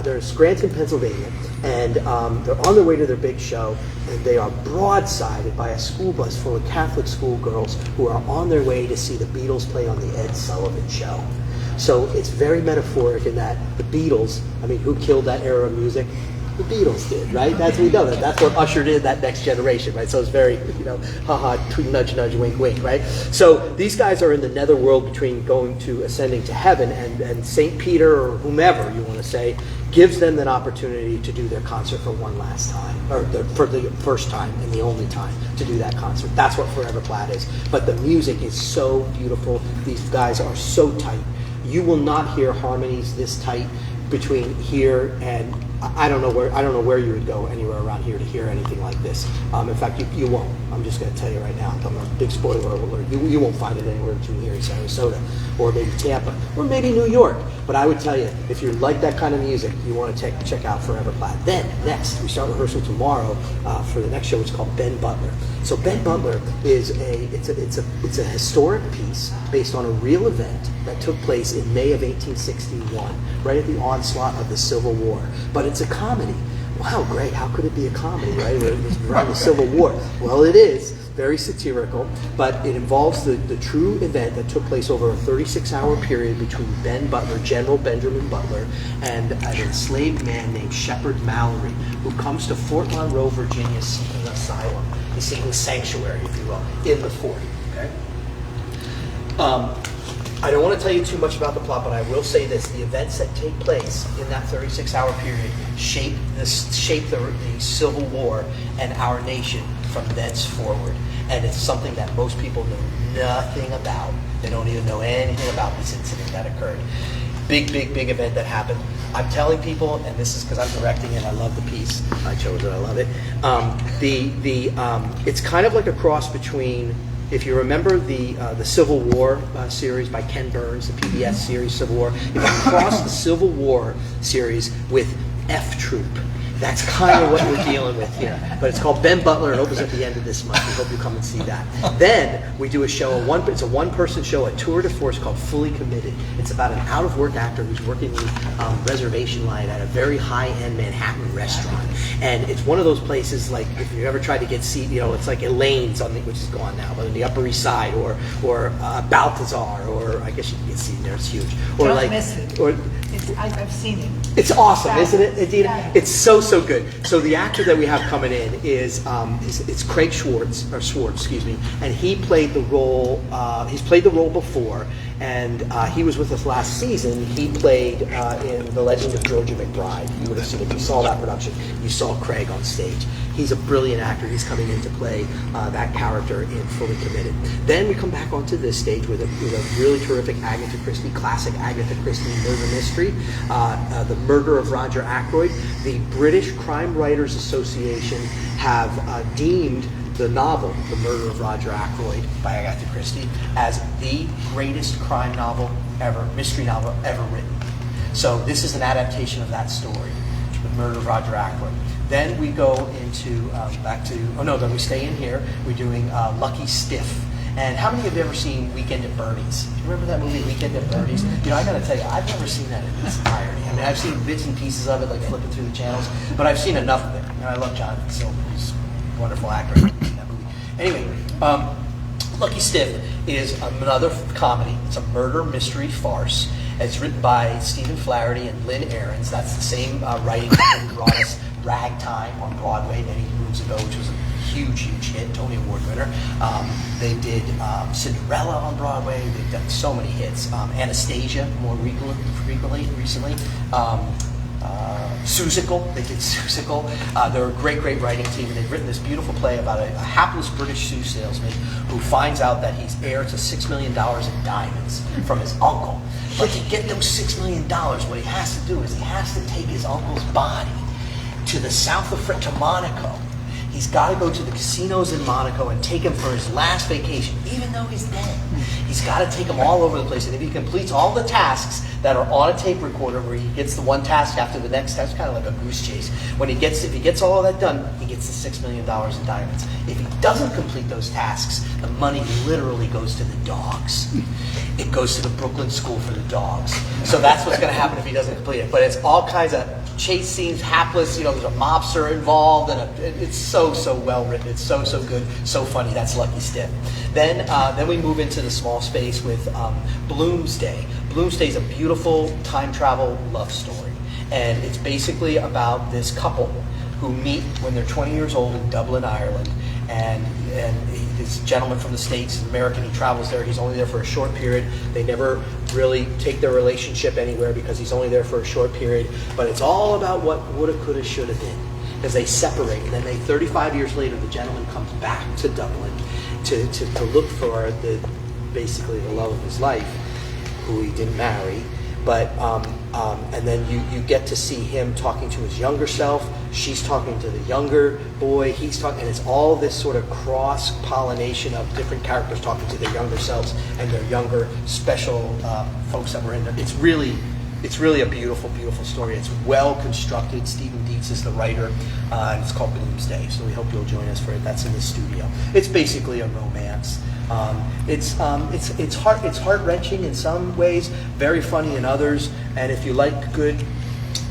S7: they're in Scranton, Pennsylvania, and they're on their way to their big show, and they are broadsided by a school bus full of Catholic schoolgirls who are on their way to see the Beatles play on the Ed Sullivan Show. So it's very metaphoric in that the Beatles. I mean, who killed that era of music? the Beatles did, right? That's we know that. That's what ushered in that next generation, right? So it's very, haha, tweet, nudge, nudge, wink, wink, right? So these guys are in the netherworld between ascending to heaven, and St. Peter or whomever you want to say gives them an opportunity to do their concert for one last time, or for the first time and the only time to do that concert. That's what Forever Plaid is. But the music is so beautiful. These guys are so tight. You will not hear harmonies this tight between here and I don't know where you would go anywhere around here to hear anything like this. In fact, you won't. I'm just going to tell you right now. I'm a big spoiler alert. You won't find it anywhere between here and Sarasota, or maybe Tampa, or maybe New York. But I would tell you, if you like that kind of music, you want to check out Forever Plaid. Then next, we start rehearsal tomorrow for the next show. It's called Ben Butler. So Ben Butler is a historic piece based on a real event that took place in May of 1861, right at the onslaught of the Civil War. But it's a comedy. Wow, great. How could it be a comedy, right? It was around the Civil War. Well, it is. Very satirical, but it involves the true event that took place over a 36-hour period between Ben Butler, General Benjamin Butler, and an enslaved man named Shepard Mallory, who comes to Fort Monroe, Virginia, seeking asylum. He's seeking sanctuary, if you will, in the fort. Okay. I don't want to tell you too much about the plot, but I will say this. The events that take place in that 36-hour period shape the Civil War and our nation from thence forward. And it's something that most people know nothing about. They don't even know anything about this incident that occurred. Big event that happened. I'm telling people, and this is because I'm directing it, I love the piece. I chose it, I love it. It's kind of like a cross between, if you remember the Civil War series by Ken Burns, the PBS series Civil War, if you cross the Civil War series with F Troop, that's kind of what we're dealing with here. But it's called Ben Butler. It opens at the end of this month. We hope you come and see that. Then we do a show, it's a one-person show, a tour de force called Fully Committed. It's about an out-of-work actor who's working the reservation line at a very high-end Manhattan restaurant. And it's one of those places, like if you ever tried to get seat, it's like Elaine's, which is gone now, but on the Upper East Side, or Balthazar, or I guess you can get seated there. It's huge. Or
S6: Don't
S7: like,
S6: miss it.
S7: Or,
S6: I've seen it.
S7: it's awesome, isn't it, Adina? It's so good. So the actor that we have coming in is it's Craig Schwartz, excuse me, and he played the role. He's played the role before, and he was with us last season. He played in The Legend of Georgia McBride. You would have seen, if you saw that production, you saw Craig on stage. He's a brilliant actor. He's coming in to play that character in Fully Committed. Then we come back onto this stage with a really terrific Agatha Christie, classic Agatha Christie murder mystery, The Murder of Roger Ackroyd. The British Crime Writers Association have deemed the novel, The Murder of Roger Ackroyd by Agatha Christie, as the greatest crime novel ever, mystery novel ever written. So this is an adaptation of that story, The Murder of Roger Ackroyd. Then we go into, then we stay in here. We're doing Lucky Stiff. And how many of you have ever seen Weekend at Bernie's? Do you remember that movie, Weekend at Bernie's? I got to tell you, I've never seen that in its entirety. I mean, I've seen bits and pieces of it, like flipping through the channels, but I've seen enough of it. And I love Jonathan Silver. He's a wonderful actor in that movie. Anyway, Lucky Stiff is another comedy. It's a murder mystery farce. It's written by Stephen Flaherty and Lynn Ahrens. That's the same writing that brought us Ragtime on Broadway many moons ago, which was a huge hit, Tony Award winner. They did Cinderella on Broadway. They've done so many hits. Anastasia, more recently. Seussical, they did Seussical. They're a great writing team, and they've written this beautiful play about a hapless British shoe salesman who finds out that he's heir to $6 million in diamonds from his uncle. But to get those $6 million, what he has to do is he has to take his uncle's body to the south of France, to Monaco. He's got to go to the casinos in Monaco and take him for his last vacation, even though he's dead. He's got to take him all over the place. And if he completes all the tasks that are on a tape recorder, where he gets the one task after the next task, kind of like a goose chase. If he gets all of that done, he gets the $6 million in diamonds. If he doesn't complete those tasks, the money literally goes to the dogs. It goes to the Brooklyn School for the Dogs. So that's what's going to happen if he doesn't complete it. But it's all kinds of chase scenes, hapless, there's a mobster involved, and it's so well written. It's so good, so funny. That's Lucky Stiff. Then we move into the small space with Bloomsday. Bloomsday is a beautiful time travel love story. And it's basically about this couple who meet when they're 20 years old in Dublin, Ireland, and this gentleman from the States, an American, he travels there. He's only there for a short period. They never really take their relationship anywhere because he's only there for a short period. But it's all about what woulda, coulda, shoulda been, because they separate. And then 35 years later, the gentleman comes back to Dublin to look for basically the love of his life, who he didn't marry. But and then you get to see him talking to his younger self. She's talking to the younger boy. He's talking, and it's all this sort of cross-pollination of different characters talking to their younger selves and their younger special folks that were in there. It's really a beautiful, beautiful story. It's well constructed. Stephen Dietz is the writer, and it's called Bloomsday. So we hope you'll join us for it. That's in the studio. It's basically a romance. It's heart-wrenching in some ways, very funny in others, and if you like good,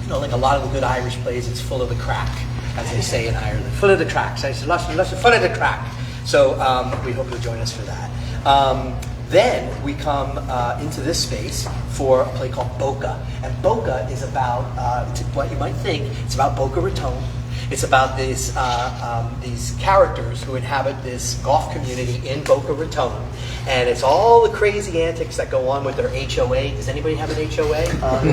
S7: like a lot of the good Irish plays, it's full of the crack, as they say in Ireland. Full of the crack. So it's lots of full of the crack. So we hope you'll join us for that. Then we come into this space for a play called Boca. And Boca is about, what you might think, it's about Boca Raton. It's about these characters who inhabit this golf community in Boca Raton. And it's all the crazy antics that go on with their HOA. Does anybody have an HOA?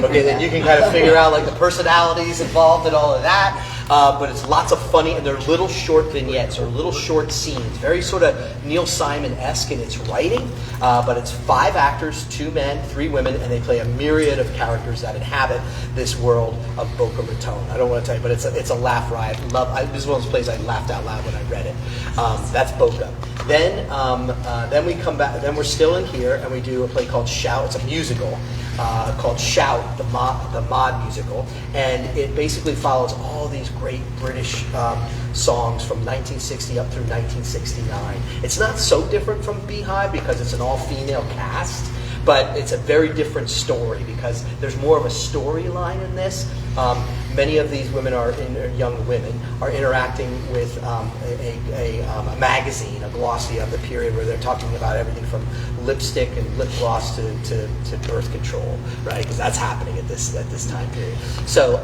S7: Okay, then you can kind of figure out like the personalities involved and all of that. But it's lots of funny, and they're little short vignettes or little short scenes. Very sort of Neil Simon-esque in its writing. But it's 5 actors, 2 men, 3 women, and they play a myriad of characters that inhabit this world of Boca Raton. I don't want to tell you, but it's a laugh riot. This is one of those plays I laughed out loud when I read it. That's Boca. Then we come back. Then we're still in here, and we do a play called Shout. It's a musical called Shout, the mod musical, and it basically follows all these great British songs from 1960 up through 1969. It's not so different from Beehive because it's an all-female cast, but it's a very different story because there's more of a storyline in this. Many of these women young women are interacting with a magazine, a glossy of the period, where they're talking about everything from lipstick and lip gloss to birth control, right? Because that's happening at this time period. So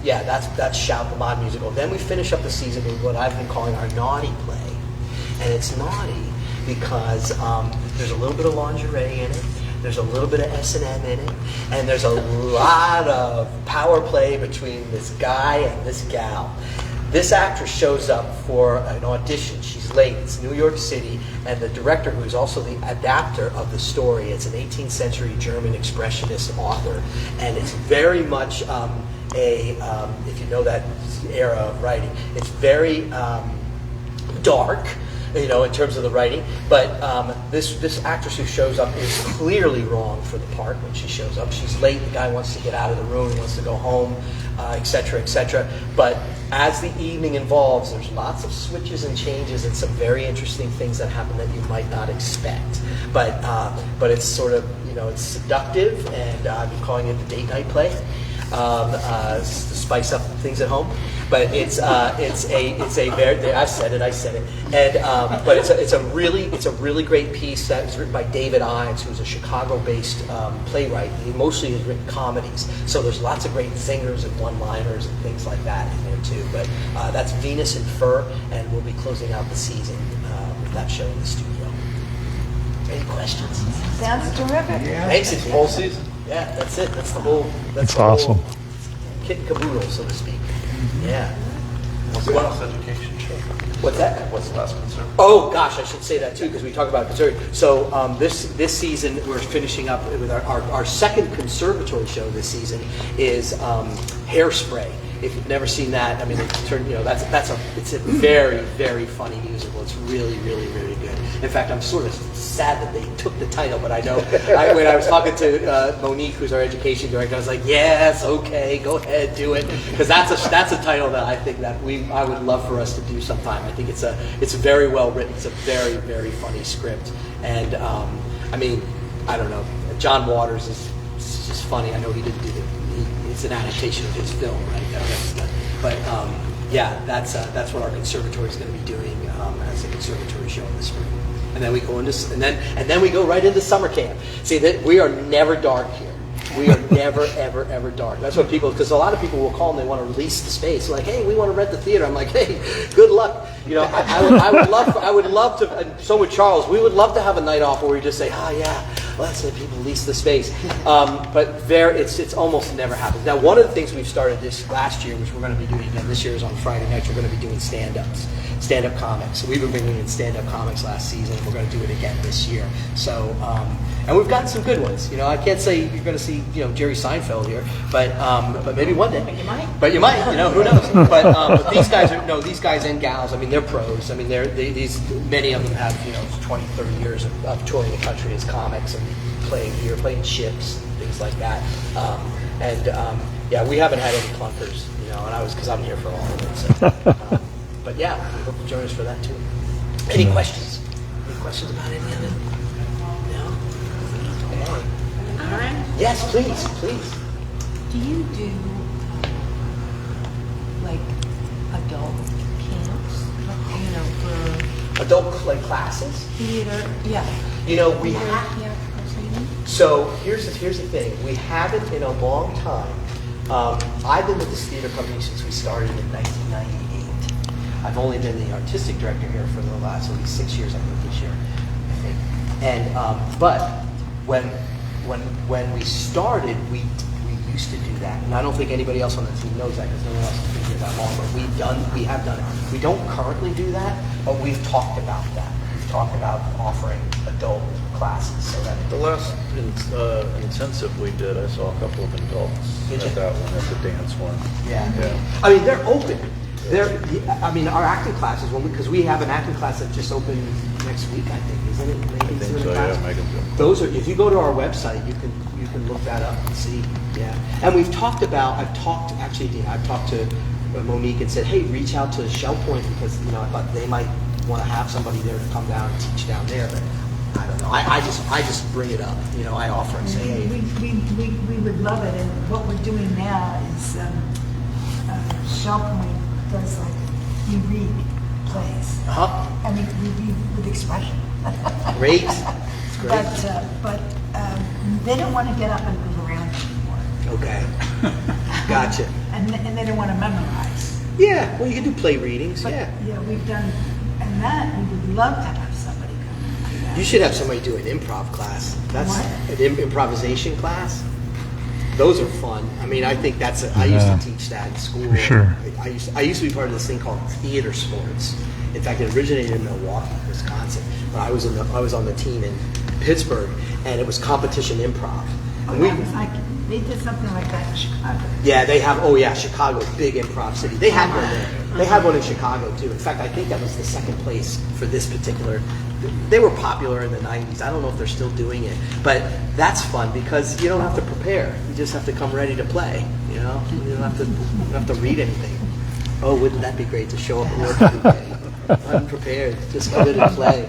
S7: that's Shout, the mod musical. Then we finish up the season with what I've been calling our naughty play, and it's naughty because there's a little bit of lingerie in it. There's a little bit of S&M in it, and there's a lot of power play between this guy and this gal. This actress shows up for an audition. She's late. It's New York City, and the director, who is also the adapter of the story, it's an 18th century German expressionist author, and it's very much if you know that era of writing, it's very dark, in terms of the writing, but this actress who shows up is clearly wrong for the part when she shows up. She's late, the guy wants to get out of the room, he wants to go home, etc., etc. But as the evening involves, there's lots of switches and changes and some very interesting things that happen that you might not expect. But it's sort of, it's seductive, and I've been calling it the date night play. To spice up things at home, but it's a very, I said it, and but it's a really great piece that was written by David Ives, who's a Chicago-based playwright. He mostly has written comedies, so there's lots of great zingers and one-liners and things like that in there too. But that's Venus in Fur, and we'll be closing out the season with that show in the studio. Any questions?
S6: Sounds terrific.
S7: Thanks. It's the whole season. Yeah, that's it. That's the whole. That's the
S1: awesome.
S7: Whole kit and caboodle, so to speak. Yeah.
S8: What's the last education show?
S7: What's that?
S8: What's the last concert?
S7: Oh gosh, I should say that too because we talk about conservatory. So this season we're finishing up with our second conservatory show this season is Hairspray. If you've never seen that, I mean, it's a very, very funny musical. It's really, really, really good. In fact, I'm sort of sad that they took the title, but I know when I was talking to Monique, who's our education director, I was like, yes, okay, go ahead, do it, because that's a title that I think that I would love for us to do sometime. I think it's very well written. It's a very, very funny script, and I mean, I don't know, John Waters is just funny. I know he didn't do it's an adaptation of his film, right? That's what our conservatory is going to be doing as a conservatory show in the spring. And then we go into and then we go right into summer camp. See, that we are never dark here. We are never, ever, ever dark. That's what people, because a lot of people will call and they want to release the space. Like, hey, we want to rent the theater. I'm like, hey, good luck. You know, I would love to, and so would Charles, we would love to have a night off where we just say, oh yeah, let's let people lease the space. But it's almost never happens. Now, one of the things we've started this last year, which we're going to be doing again this year, is on Friday nights, we're going to be doing stand-ups. Stand-up comics. So we've been bringing in stand-up comics last season, and we're going to do it again this year. So, and we've gotten some good ones. You know, I can't say you're going to see, you know, Jerry Seinfeld here, but maybe one day. But you might. You know, who knows? But these guys are these guys and gals. I mean, they're pros. I mean, many of them have, you know, 20, 30 years of touring the country as comics and playing ships, things like that. Yeah, we haven't had any clunkers. You know, and because I'm here for all of it. So. But yeah, we hope you join us for that too. Any questions? Any questions about any of it? No? Okay.
S4: All right.
S7: Yes, please.
S6: Do you do like adult camps? You know, for
S7: Adult classes?
S6: theater? Yeah.
S7: You know, we have.
S6: Yeah.
S7: So here's the thing. We haven't in a long time. I've been with this theater company since we started in 1998. I've only been the artistic director here for the last at least 6 years, I think this year, I think. And but when we started, we used to do that, and I don't think anybody else on the team knows that because no one else has been here that long. But we have done it. We don't currently do that, but we've talked about that. We've talked about offering adult classes so that
S8: The last intensive we did, I saw a couple of adults at that one, at the dance one.
S7: Yeah. I mean, they're open. I mean, our acting classes, because we have an acting class that just opened next week, I think, isn't it? Maybe
S8: I think so, yeah, Megan.
S7: Those are, if you go to our website, you can look that up and see. Yeah. And I've talked to Monique and said, hey, reach out to Shell Point because, you know, I thought they might want to have somebody there to come down and teach down there, but I don't know. I just bring it up. You know, I offer and say, hey.
S11: We would love it, and what we're doing now is Shell Point does like we read plays. I mean, we read with expression.
S7: Great. It's great.
S11: But they don't want to get up and move around anymore.
S7: Okay. Gotcha.
S11: And they don't want to memorize.
S7: Yeah. Well, you can do play readings.
S11: But,
S7: yeah.
S11: Yeah, we've done, and that we would love to have somebody come and do that.
S7: You should have somebody do an improv class. That's
S11: What?
S7: an improvisation class. Those are fun. I mean, I think I used to teach that in school.
S1: For sure.
S7: I used to be part of this thing called theater sports. In fact, it originated in Milwaukee, Wisconsin. But I was on the team in Pittsburgh, and it was competition improv.
S11: Oh, that was like, they did something like that in Chicago.
S7: Yeah, they have. Oh yeah, Chicago, big improv city. They had one there. They had one in Chicago too. In fact, I think that was the second place for this particular. They were popular in the 90s. I don't know if they're still doing it, but that's fun because you don't have to prepare. You just have to come ready to play. You know, you don't have to read anything. Oh, wouldn't that be great to show up at work every day? Unprepared, just come in and play.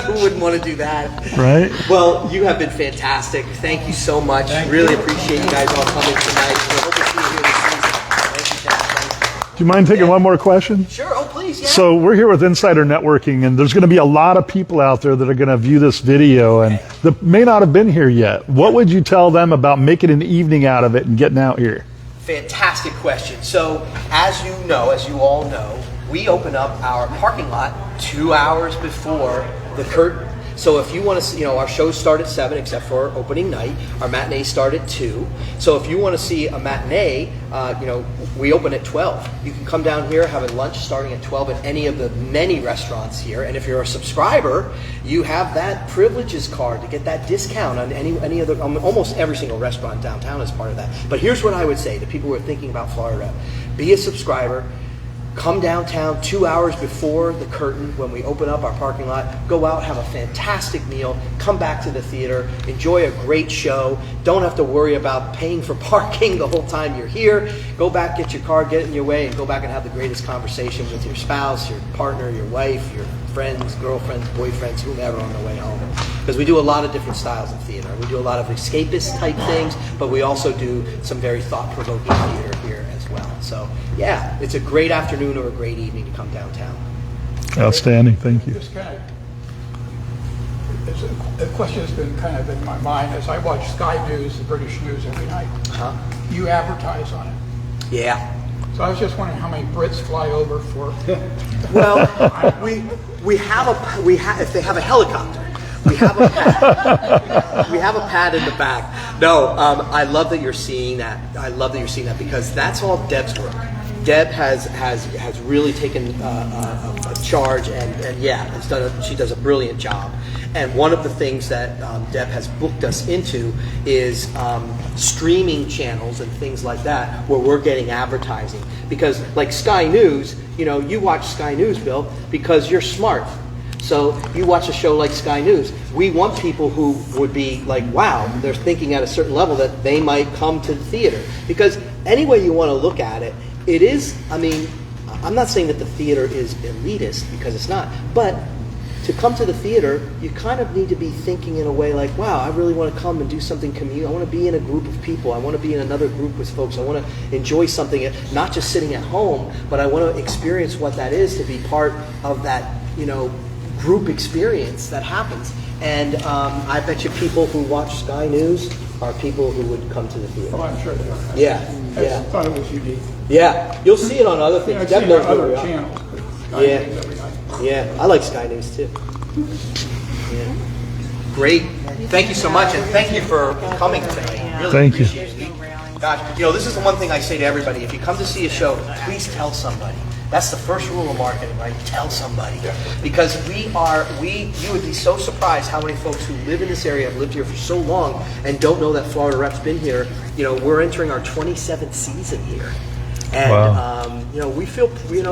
S7: Who wouldn't want to do that?
S1: Right?
S7: Well, you have been fantastic. Thank you so much. Really appreciate you guys all coming tonight. We hope to see you here this season. Thank you, Chad.
S1: Do you mind taking one more question?
S7: Sure. Oh, please. Yeah.
S1: So we're here with Insider Networking, and there's going to be a lot of people out there that are going to view this video and that may not have been here yet. What would you tell them about making an evening out of it and getting out here?
S7: Fantastic question. So, as you all know, we open up our parking lot 2 hours before the curtain. So if you want to see, our shows start at 7 except for opening night. Our matinees start at 2. So if you want to see a matinee, we open at 12. You can come down here, have a lunch starting at 12 at any of the many restaurants here. And if you're a subscriber, you have that privileges card to get that discount on any other, almost every single restaurant downtown is part of that. But here's what I would say to people who are thinking about Florida. Be a subscriber. Come downtown 2 hours before the curtain when we open up our parking lot. Go out, have a fantastic meal, come back to the theater, enjoy a great show. Don't have to worry about paying for parking the whole time you're here. Go back, get your car, get in your way, and go back and have the greatest conversation with your spouse, your partner, your wife, your friends, girlfriends, boyfriends, whomever on the way home. Because we do a lot of different styles of theater. We do a lot of escapist type things, but we also do some very thought-provoking theater here as well. So, yeah, it's a great afternoon or a great evening to come downtown.
S1: Outstanding. Thank you.
S5: Just kind of, the question has been kind of in my mind as I watch Sky News, the British news every night. You advertise on it.
S7: Yeah.
S5: So I was just wondering how many Brits fly over for.
S7: Well, we have if they have a helicopter, we have a pad. We have a pad in the back. No, I love that you're seeing that. I love that you're seeing that because that's all Deb's work. Deb has really taken a charge and yeah, she does a brilliant job. And one of the things that Deb has booked us into is streaming channels and things like that where we're getting advertising. Because like Sky News, you watch Sky News, Bill, because you're smart. So you watch a show like Sky News. We want people who would be like, wow, they're thinking at a certain level that they might come to the theater. Because any way you want to look at it, it is, I'm not saying that the theater is elitist because it's not, but to come to the theater, you kind of need to be thinking in a way like, wow, I really want to come and do something communal. I want to be in a group of people. I want to be in another group with folks. I want to enjoy something, not just sitting at home, but I want to experience what that is to be part of that, group experience that happens. And I bet you people who watch Sky News are people who would come to the theater.
S5: Oh, I'm sure they are.
S7: Yeah.
S5: I thought it was unique.
S7: Yeah, you'll see it on other things.
S5: I've
S7: Deb
S5: seen
S7: knows
S5: other
S7: where we are.
S5: channels.
S7: Yeah, I like Sky News too. Yeah. Great. Thank you so much, and thank you for coming tonight. Really
S1: Thank you.
S7: appreciate it. Gosh, this is the one thing I say to everybody. If you come to see a show, please tell somebody. That's the first rule of marketing, right? Tell somebody. Because you would be so surprised how many folks who live in this area have lived here for so long and don't know that Florida Rep's been here. We're entering our 27th season here. And,
S1: Wow.
S7: we feel, we're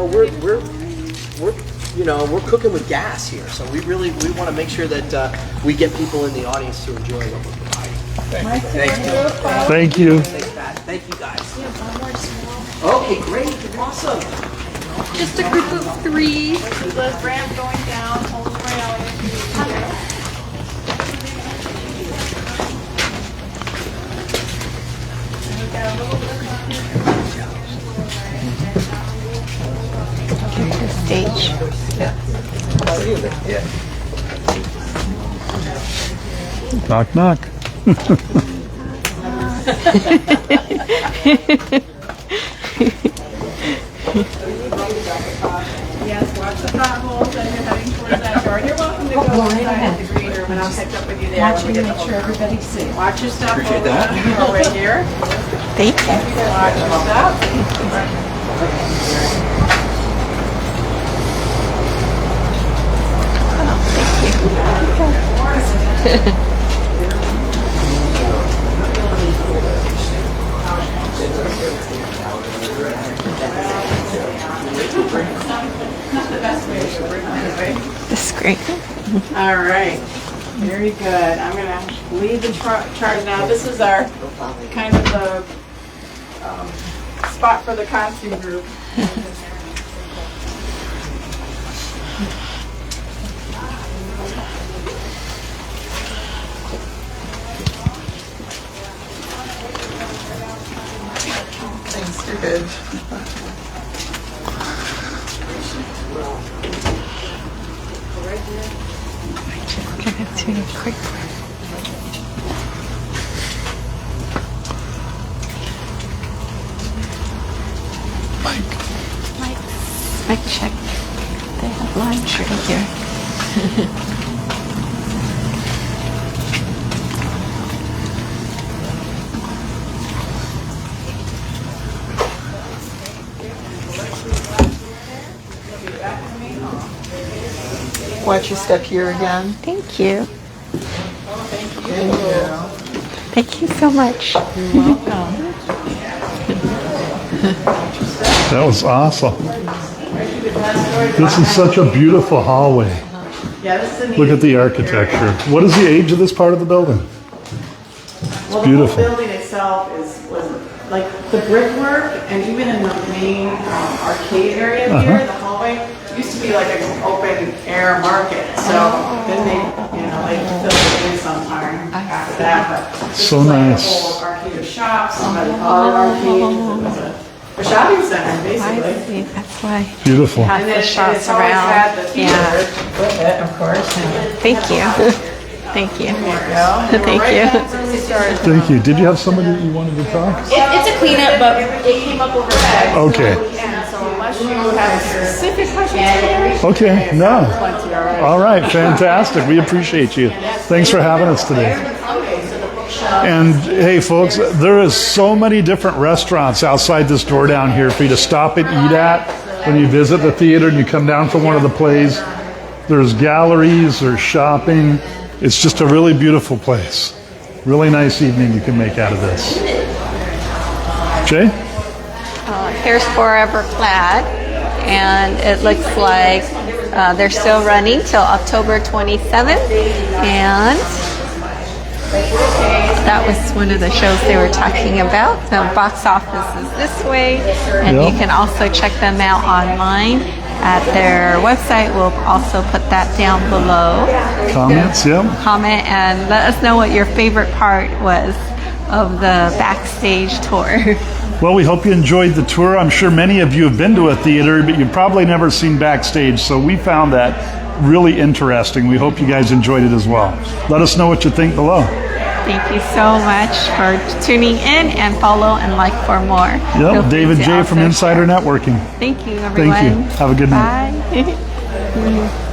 S7: cooking with gas here. So we want to make sure that we get people in the audience to enjoy what we're providing.
S1: Thank you.
S7: Thanks, Pat. Thank you, guys. Okay, great. Awesome.
S2: Just a group of 3.
S4: The ramp going down, hold the railing.
S2: Stage.
S1: Knock, knock.
S4: Yes, watch the potholes as you're heading towards that door. You're welcome to go inside the green room and I'll catch up with you there.
S11: Watching to make sure everybody's safe.
S4: Watch your step over there, right here.
S2: Thank you.
S4: Watch your step.
S2: This is great.
S4: All right, very good. I'm gonna lead the charge now. This is our kind of the spot for the costume group.
S9: Thanks, you're good.
S2: Let's do a quick. Mic check. They have lunch right here.
S9: Watch your step here again.
S2: Thank you.
S9: Thank you.
S2: Thank you so much.
S9: You're welcome.
S1: That was awesome. This is such a beautiful hallway.
S4: Yeah, this is the
S1: Look at the architecture. What is the age of this part of the building?
S4: Well,
S1: beautiful.
S4: The whole building itself was like the brickwork, and even in the main arcade area here, the hallway used to be like an open air market. So then they filled it in sometime after that. But this
S1: So
S4: is like
S1: nice.
S4: a whole arcade of shops. Somebody called it arcade. It was a shopping center, basically.
S2: I see. That's why.
S1: Beautiful.
S2: Have
S4: And
S2: the
S4: then
S2: shops
S4: it's always
S2: around.
S4: had the theater with it, of course.
S2: Thank you. Thank you.
S4: Yeah.
S2: Thank
S4: Right
S2: you.
S4: back where we started.
S1: Thank you. Did you have somebody that you wanted to talk?
S4: It's a cleanup, but it came up over text.
S1: Okay.
S4: So unless you have specific questions,
S1: Okay, no.
S4: plenty, all right?
S1: All right, fantastic. We appreciate you. Thanks for having us today. And hey, folks, there is so many different restaurants outside this door down here for you to stop and eat at when you visit the theater and you come down from one of the plays. There's galleries, there's shopping. It's just a really beautiful place. Really nice evening you can make out of this. Jay?
S2: Here's Forever Plaid, and it looks like they're still running till October 27th, and that was one of the shows they were talking about. The box office is this way, and
S1: Yep.
S2: you can also check them out online at their website. We'll also put that down below.
S1: Comments? Yeah.
S2: Comment and let us know what your favorite part was of the backstage tour.
S1: Well, we hope you enjoyed the tour. I'm sure many of you have been to a theater, but you've probably never seen backstage, so we found that really interesting. We hope you guys enjoyed it as well. Let us know what you think below.
S2: Thank you so much for tuning in, and follow and like for more. Feel
S1: Yep,
S2: free
S1: David
S2: to
S1: J. from
S2: also
S1: Insider
S2: share.
S1: Networking.
S2: Thank you, everyone.
S1: Thank you. Have a good night.
S2: Bye.